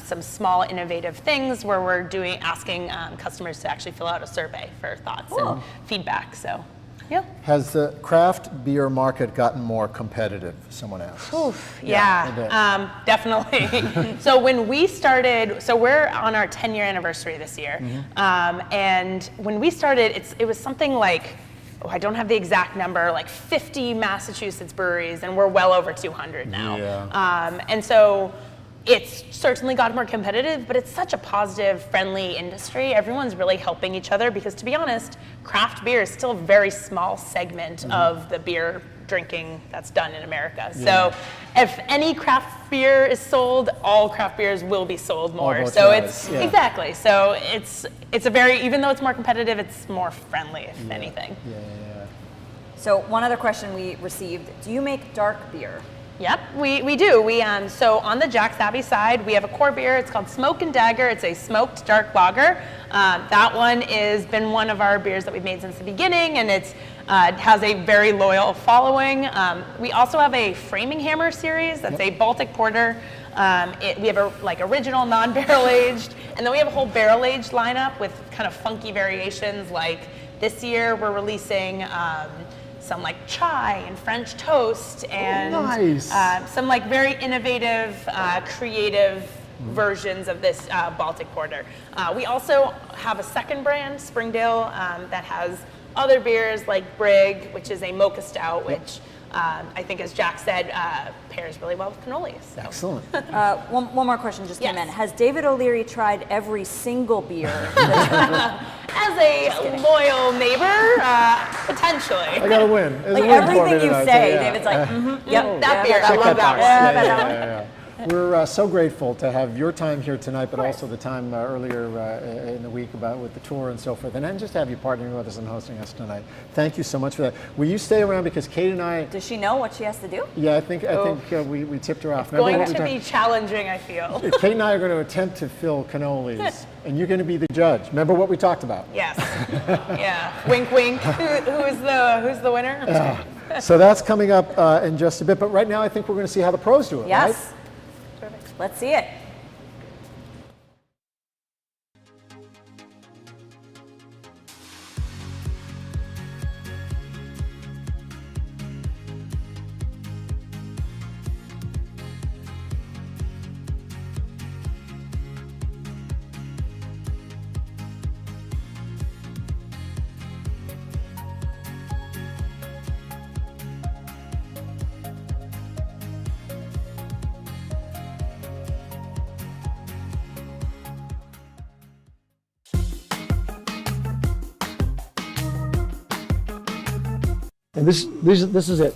some small innovative things where we're asking customers to actually fill out a survey for thoughts and feedback. So. Yeah. Has the craft beer market gotten more competitive? Someone asks. Definitely. So when we started, we're on our 10-year anniversary this year, and when we started, it was something like, I don't have the exact number, like 50 Massachusetts breweries, and we're well over 200 now. Yeah. And so it's certainly got more competitive, but it's such a positive, friendly industry. Everyone's really helping each other because, to be honest, craft beer is still a very small segment of the beer drinking that's done in America. So if any craft beer is sold, all craft beers will be sold more. So it's exactly. So it's a very, even though it's more competitive, it's more friendly, if anything. So one other question we received, do you make dark beer? Yep, we do. So on the Jack's Abbey side, we have a core beer. It's called Smoke and Dagger. It's a smoked dark lager. That one has been one of our beers that we've made since the beginning, and it has a very loyal following. We also have a Framing Hammer series. That's a Baltic porter. We have a original non-barrel aged, And then we have a whole barrel-aged lineup with kind of funky variations. Like this year, we're releasing some like chai and French toast and some like very innovative, creative versions of this Baltic Porter. We also have a second brand, Springdale, that has other beers like Brig, which is a mocha stout, which I think, as Jack said, pairs really well with cannolis. So. Excellent. One more question just came in. Has David O'Leary tried every single beer? As a loyal neighbor, potentially. I gotta win. Like everything you say, David's like, yep, that beer, I Check love that one. Yeah. We're so grateful to have your time here tonight, but also the time earlier in the week with the tour and so forth, and then just have you partnering with us and hosting us tonight. Thank you so much for that. Will you stay around, because Kate and I... Does she know what she has to do? Yeah, I think we tipped her off. It's going to be challenging, I feel. Kate and I are going to attempt to fill cannolis, and you're going to be the judge. Remember what we talked about? Yes. Yeah. Wink, wink. Who's the winner? So that's coming up in just a bit, but right now I think we're going to see how the pros do it, yes. right? Let's see it. And this is it.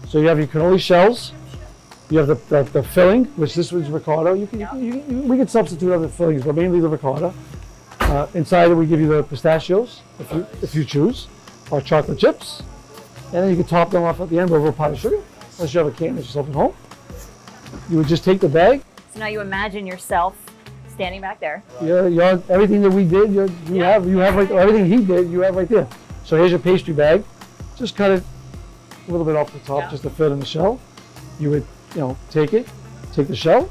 So you have your cannoli shells, you have the filling, which this was ricotta. We can substitute other fillings, but mainly the ricotta. Inside it, we give you the pistachios, if you choose, or chocolate chips. And then you can top them off at the end with a little powdered sugar, unless you have a can yourself at home. You would just take the bag. So now you imagine yourself standing back there. Yeah, everything that we did, you have like everything he did, you have right there. So here's your pastry bag. Just cut it a little bit off the top, just to fit in the shell. You would, take the shell.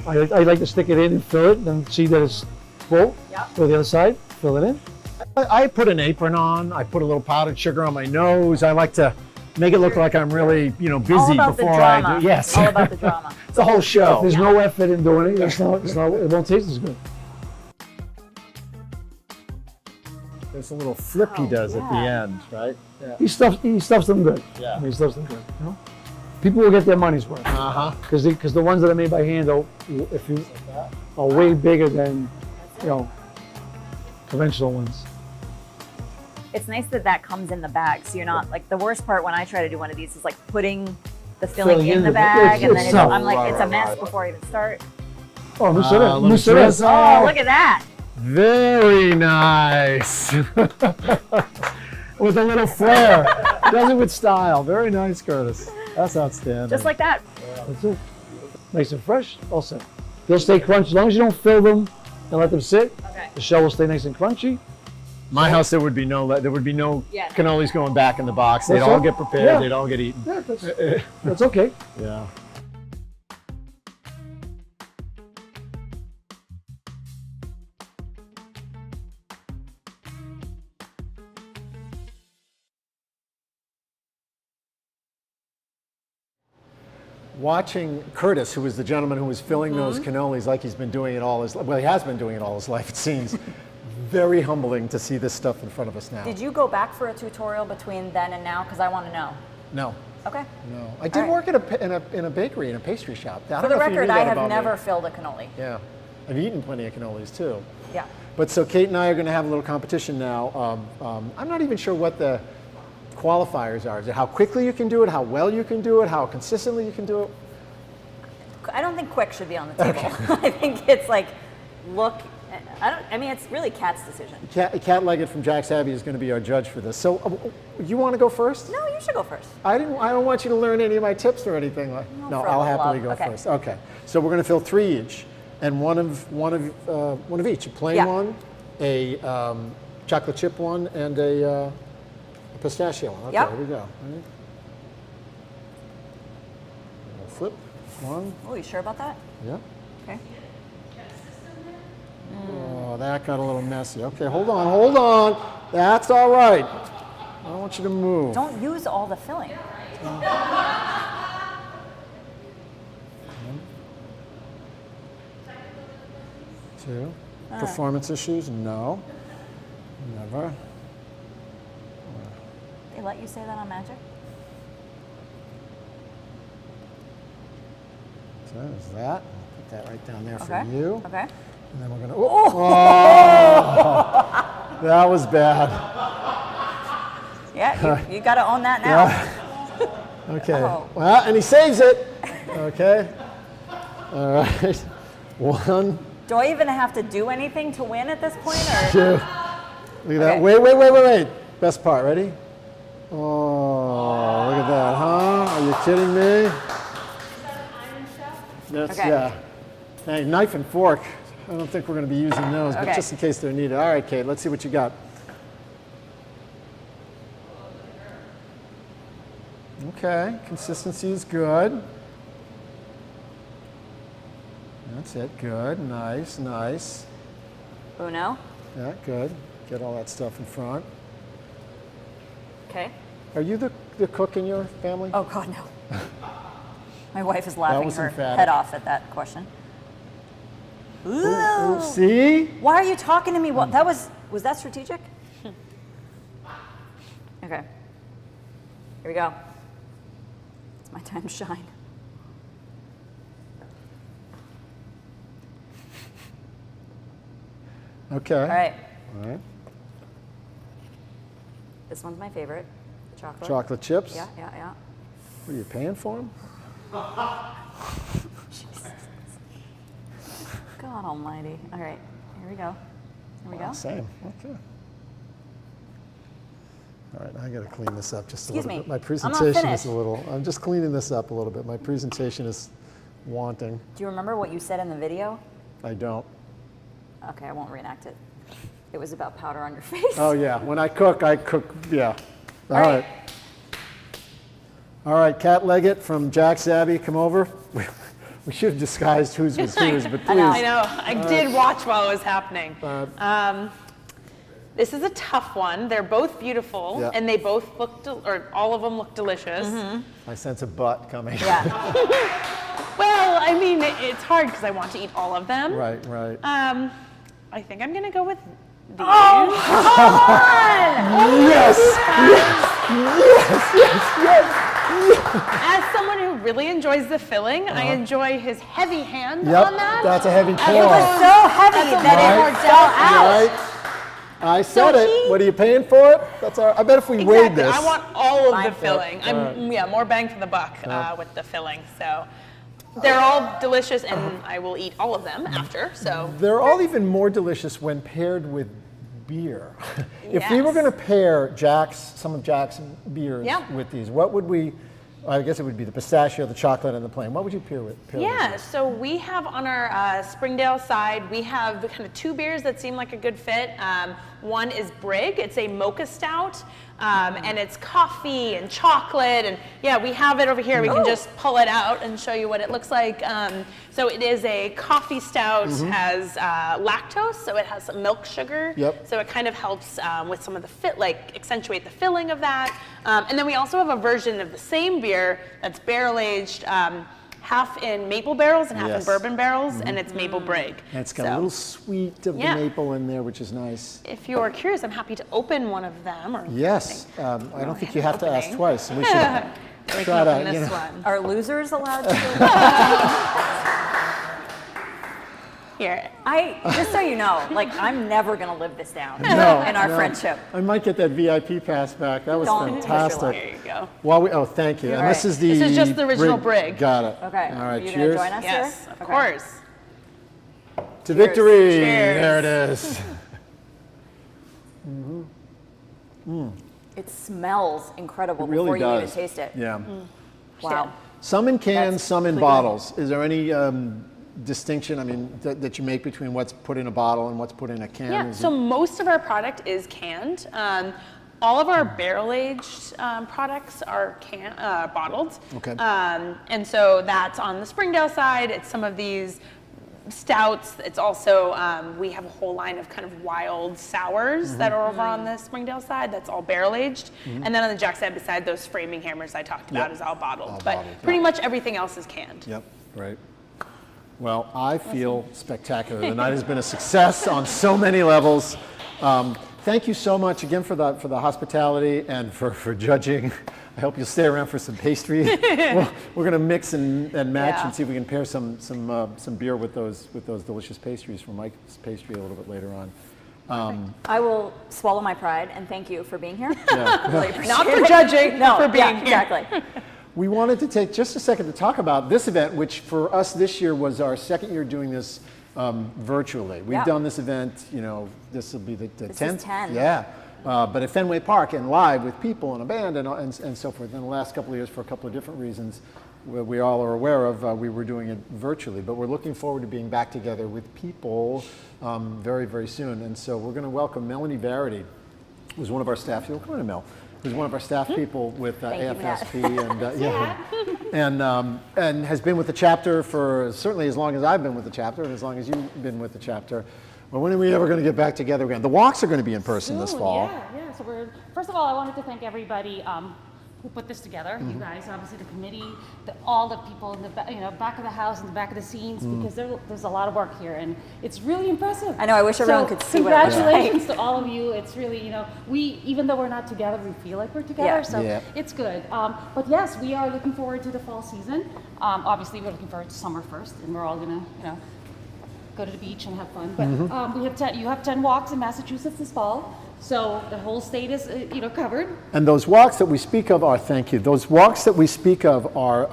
I like to stick it in and fill it, and see that it's full. Go to the other side, fill it in. I put an apron on. I put a little powdered sugar on my nose. I like to make it look like I'm really, busy All about before the drama. I do. Yes. All about the drama. It's a whole show. If there's no effort in doing it, it won't taste as good. There's a little flip he does at the end, right? Yeah. He stuffs them good. Yeah. He stuffs them good. People will get their money's worth. Because the ones that are made by hand are way bigger than, conventional ones. It's nice that comes in the bag, so you're not like, the worst part when I try to do one of these is like putting the filling in the bag, and then I'm like, it's a mess before I even start. Oh, Mussarella. Oh, look at that. Very nice. With a little flair. Does it with style. Very nice, Curtis. That's outstanding. Just like that. That's it. Nice and fresh, all set. They'll stay crunchy. As long as you don't fill them and let them sit, the shell will stay nice and crunchy. My house, there would be no cannolis going back in the box. They'd all get prepared. Yeah. They'd all get eaten. Yeah, that's okay. Yeah. Watching Curtis, who was the gentleman who was filling those cannolis, like he's been doing it all his life. Well, he has been doing it all his life, it seems. Very humbling to see this stuff in front of us now. Did you go back for a tutorial between then and now? Because I want to know. No. Okay. No. I did work in a bakery, in a pastry shop. For the record, I have never filled a cannoli. Yeah. I've eaten plenty of cannolis too. Yeah. But so Kate and I are going to have a little competition now. I'm not even sure what the qualifiers are. Is it how quickly you can do it, how well you can do it, how consistently you can do it? I don't think quick should be on the table. Okay. I think it's like, it's really Kat's decision. Kat Leggett from Jack's Abbey is going to be our judge for this. So you want to go first? No, you should go first. I don't want you to learn any of my tips or anything. No, I'll happily go first. Okay. So we're going to fill 3 each, and one of each. A plain one, a chocolate chip one, and a pistachio one. Okay, here we go. Right. Flip one. Oh, you sure about that? Yeah. Okay. that got a little messy. Okay, hold on. That's all right. I don't want you to move. Don't use all the filling. Two. Performance issues? No. Never. They let you say that on Magic? So there's that. Put that right down there for Okay. you. Okay. And then we're gonna. Oh! That was bad. Yeah, you got to own that now. Yeah. Okay. Oh. Well, and he saves it. Okay. All right. 1, Do I even have to do anything to win at this point? Or? 2. Look at that. Wait. Best part. Ready? Oh, look at that, huh? Are you kidding me? That's, Okay. yeah. Hey, knife and fork. I don't think we're going to be using those, but Okay. just in case they're needed. All right, Kate, let's see what you got. Okay, consistency is good. That's it, good, nice. Uno. Yeah, good. Get all that stuff in front. Okay. Are you the cook in your family? Oh, God, no. My wife is laughing was her emphatic. head off at that question. Ooh, see? Why are you talking to me? What? That was that strategic? Okay. Here we go. It's my time to shine. Okay. All right. All right. This one's my favorite. Chocolate. Chocolate chips? Yeah. What are you paying for them? God almighty. All right. Here we go. Same. Okay. All right, I got to clean this up just a Excuse little me. bit. My I'm not presentation is finished. I'm just cleaning this up a little bit. My presentation is wanting. Do you remember what you said in the video? I don't. Okay, I won't reenact it. It was about powder on your face. Oh, yeah. When I cook, yeah. All All right. All right, Kat Leggett from Jack's Abbey, come over. We should have disguised whose was whose, but please. I know. I did watch while it was happening. This is a tough one. They're both beautiful, Yeah. and they both look, or all of them look delicious. I sense a butt coming. Yeah. Well, I mean, it's hard because I want to eat all of them. Right. I think I'm gonna go with these. Oh, come on! Yes. As someone who really enjoys the filling, I enjoy his heavy hand Yep, on that. that's a heavy It pour. was so heavy that it fell out. Right. I said it. What are you paying for it? That's all right. I bet if we weighed Exactly. this. I want all of the Fine. filling. All More bang for the buck with the filling. So they're all delicious, and I will eat all of them after. So They're all even more delicious when paired with beer. If we were Yes. going to pair some of Jack's beers Yeah. with these, what would we? I guess it would be the pistachio, the chocolate, and the plain. What would you pair with? yeah, so we have on our Springdale side, we have kind of two beers that seem like a good fit. One is Brig. It's a mocha stout, and it's coffee and chocolate, and yeah, we have it over here. We can just pull it out and show you what it looks like. So it is a coffee stout, has lactose, so it has some milk sugar. Yep. So it kind of helps with some of the accentuate the filling of that. And then we also have a version of the same beer that's barrel aged, half in maple barrels and half in Yes. bourbon barrels, and it's Maple Brig. And it's got So a little sweet of Yeah. the maple in there, which is nice. if you're curious, I'm happy to open one of them. Or Yes, I don't think you have to ask opening. twice. We should we try can open to, this one. Are losers allowed to? Here. Just so you know, I'm never gonna live this down No, in our no. friendship. I might get that VIP pass back. That was Don't push your fantastic. luck. There you go. Thank you. And All this right. is the. This is just the original Brig. Got it. Okay. All right. You Cheers. gonna join us Yes, here? of Okay. course. To victory. Cheers. There it is. It smells incredible It really before you does. even taste it. Yeah. Wow. Some in cans, That's some in really good. bottles. Is there any distinction? I mean, that you make between what's put in a bottle and what's put in a can? Yeah, Is so it- most of our product is canned. All of our barrel-aged products are bottled. Okay. And so that's on the Springdale side. It's some of these stouts. It's also, we have a whole line of kind of wild sours that are over on the Springdale side. That's all barrel aged. And then on the Jack side, beside those framing hammers I talked about, is all bottled. All but bottled, pretty much everything else is canned. Yep, right. Well, I feel spectacular. The night has been a success on so many levels. Thank you so much again for the hospitality and for judging. I hope you'll stay around for some pastry. We're going to mix and match and see if we can pair some beer with those delicious pastries from Mike's Pastry a little bit later on. I will swallow my pride and thank you for being here. Yeah. Really appreciate Not for it. judging, No, for being yeah, here. exactly. We wanted to take just a second to talk about this event, which for us this year was our second year doing this virtually. We've done this event, this will be the 10th. This is 10. Yeah. But at Fenway Park and live with people and a band and so forth. In the last couple of years, for a couple of different reasons we all are aware of, we were doing it virtually. But we're looking forward to being back together with people very, very soon. And so we're going to welcome Melanie Verity, who's one of our staff. You'll come in, Mel. Who's one of our staff people with AFSP and has been with the chapter for certainly as long as I've been with the chapter and as long as you've been with the chapter. Well, when are we ever going to get back together again? The walks are going to be in person this fall. Yeah. So first of all, I wanted to thank everybody who put this together. You guys, obviously the committee, all the people in the back of the house and the back of the scenes, because there's a lot of work here, and it's really impressive. I know. I wish everyone could see what it looks like. Congratulations to all of you. It's really, we, even though we're not together, we feel like we're together. So it's good. But yes, we are looking forward to the fall season. Obviously, we're looking forward to summer first, and we're all gonna, go to the beach and have fun. But you have 10 walks in Massachusetts this fall. So the whole state is, covered. And those walks that we speak of are, thank you, those walks that we speak of are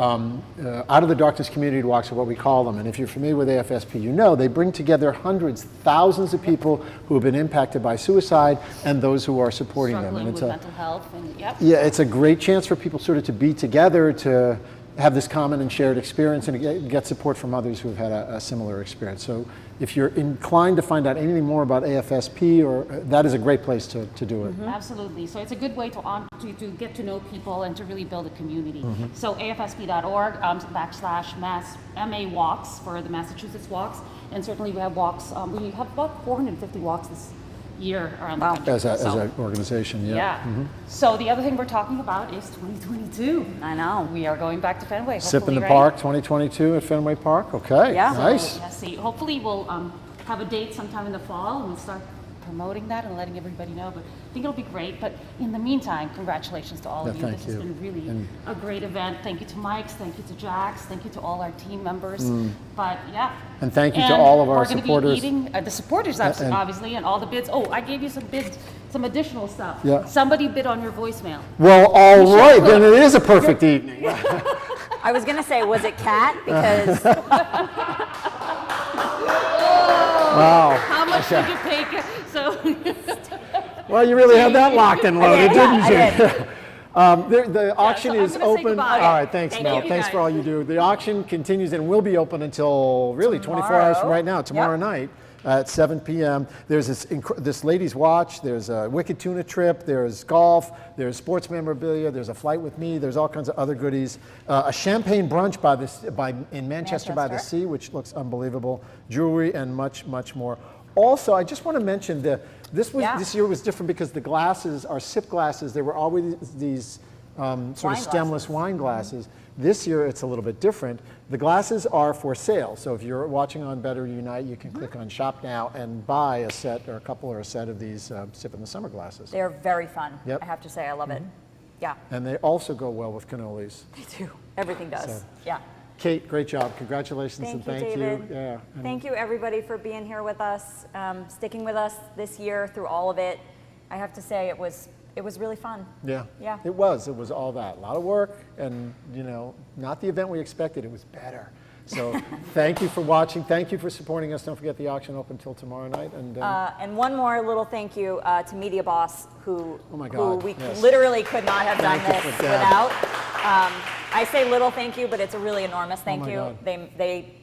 Out of the Darkness community walks are what we call them. And if you're familiar with AFSP, they bring together hundreds, thousands of people who have been impacted by suicide and those who are supporting them. And it's with mental health. And, yeah, it's a great chance for people sort of to be together, to have this common and shared experience and get support from others who have had a similar experience. So if you're inclined to find out anything more about AFSP, that is a great place to do it. Absolutely. So it's a good way to get to know people and to really build a community. So AFSP.org /MA walks for the Massachusetts walks. And certainly we have walks. We have about 450 walks this year around the country. As an organization, So the other thing we're talking about is 2022. I know. We are going back to Fenway. Sip in the Park 2022 at Fenway Park. Okay, nice. So, see, hopefully we'll have a date sometime in the fall and we'll start promoting that and letting everybody know. But I think it'll be great. But in the meantime, congratulations to all of you. This has been really a great event. Thank you to Mike's, thank you to Jack's, thank you to all our team members. But and thank you to all of our supporters. We're going to be eating the supporters, obviously, and all the bids. Oh, I gave you some bids, some additional stuff. Yeah. Somebody bid on your voicemail. Well, all right, then it is a perfect evening. I was going to say, was it Kat? Because wow. How much did you pay? So. Well, you really had that locked and loaded, didn't you? I did. The auction is open. All right, thanks, Thank Mel. you. Thanks for all you do. The auction continues and will be open until really 24 hours from right now, tomorrow night at 7 p.m. There's this ladies' watch. There's a Wicked Tuna trip. There's golf. There's sports memorabilia. There's a flight with me. There's all kinds of other goodies. A champagne brunch in Manchester by the Sea, which looks unbelievable. Jewelry and much, much more. Also, I just want to mention this year was different because the glasses, our sip glasses, there were always these sort of stemless wine glasses. This year it's a little bit different. The glasses are for sale. So if you're watching on Better Unite, you can click on Shop Now and buy a set or a couple or a set of these Sip in the Summer glasses. They're very fun. Yep. I have to say, I love it. Yeah. And they also go well with cannolis. They do. Everything does. So. Yeah. Kate, great job. Congratulations and thank you. David. Yeah. Thank you, everybody, for being here with us, sticking with us this year through all of it. I have to say, it was really fun. Yeah. Yeah. It was all that. A lot of work and, not the event we expected. It was better. So thank you for watching. Thank you for supporting us. Don't forget the auction open until tomorrow night. And one more little thank you to Media Boss, who we literally could not have done this without. I say little thank you, but it's a really enormous thank you. God. They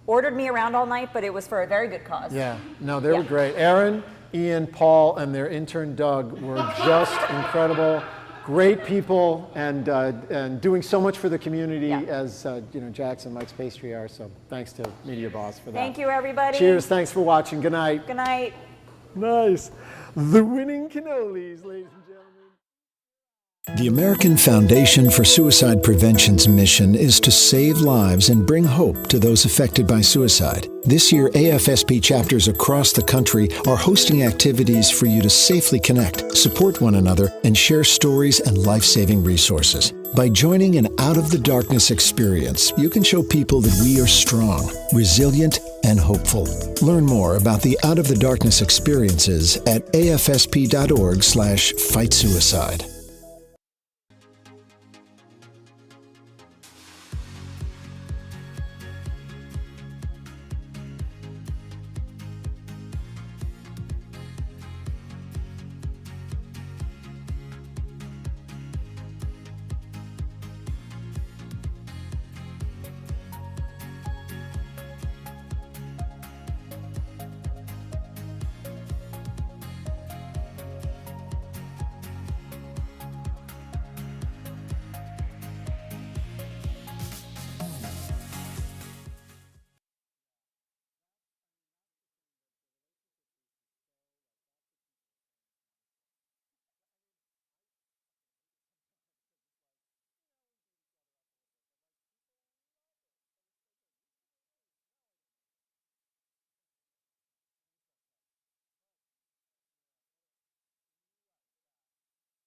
ordered me around all night, but it was for a very good cause. Yeah, no, they were great. Aaron, Ian, Paul, and their intern Doug were just incredible. great people and doing so much for the community as Jax and Mike's Pastry are. So thanks to Media Boss for that. Thank you, everybody. Cheers. Thanks for watching. Good night. Good night. Nice. The winning cannolis, ladies and gentlemen. The American Foundation for Suicide Prevention's mission is to save lives and bring hope to those affected by suicide. This year, AFSP chapters across the country are hosting activities for you to safely connect, support one another, and share stories and life-saving resources. By joining an Out of the Darkness experience, you can show people that we are strong, resilient, and hopeful. Learn more about the Out of the Darkness experiences at afsp.org/fightsuicide.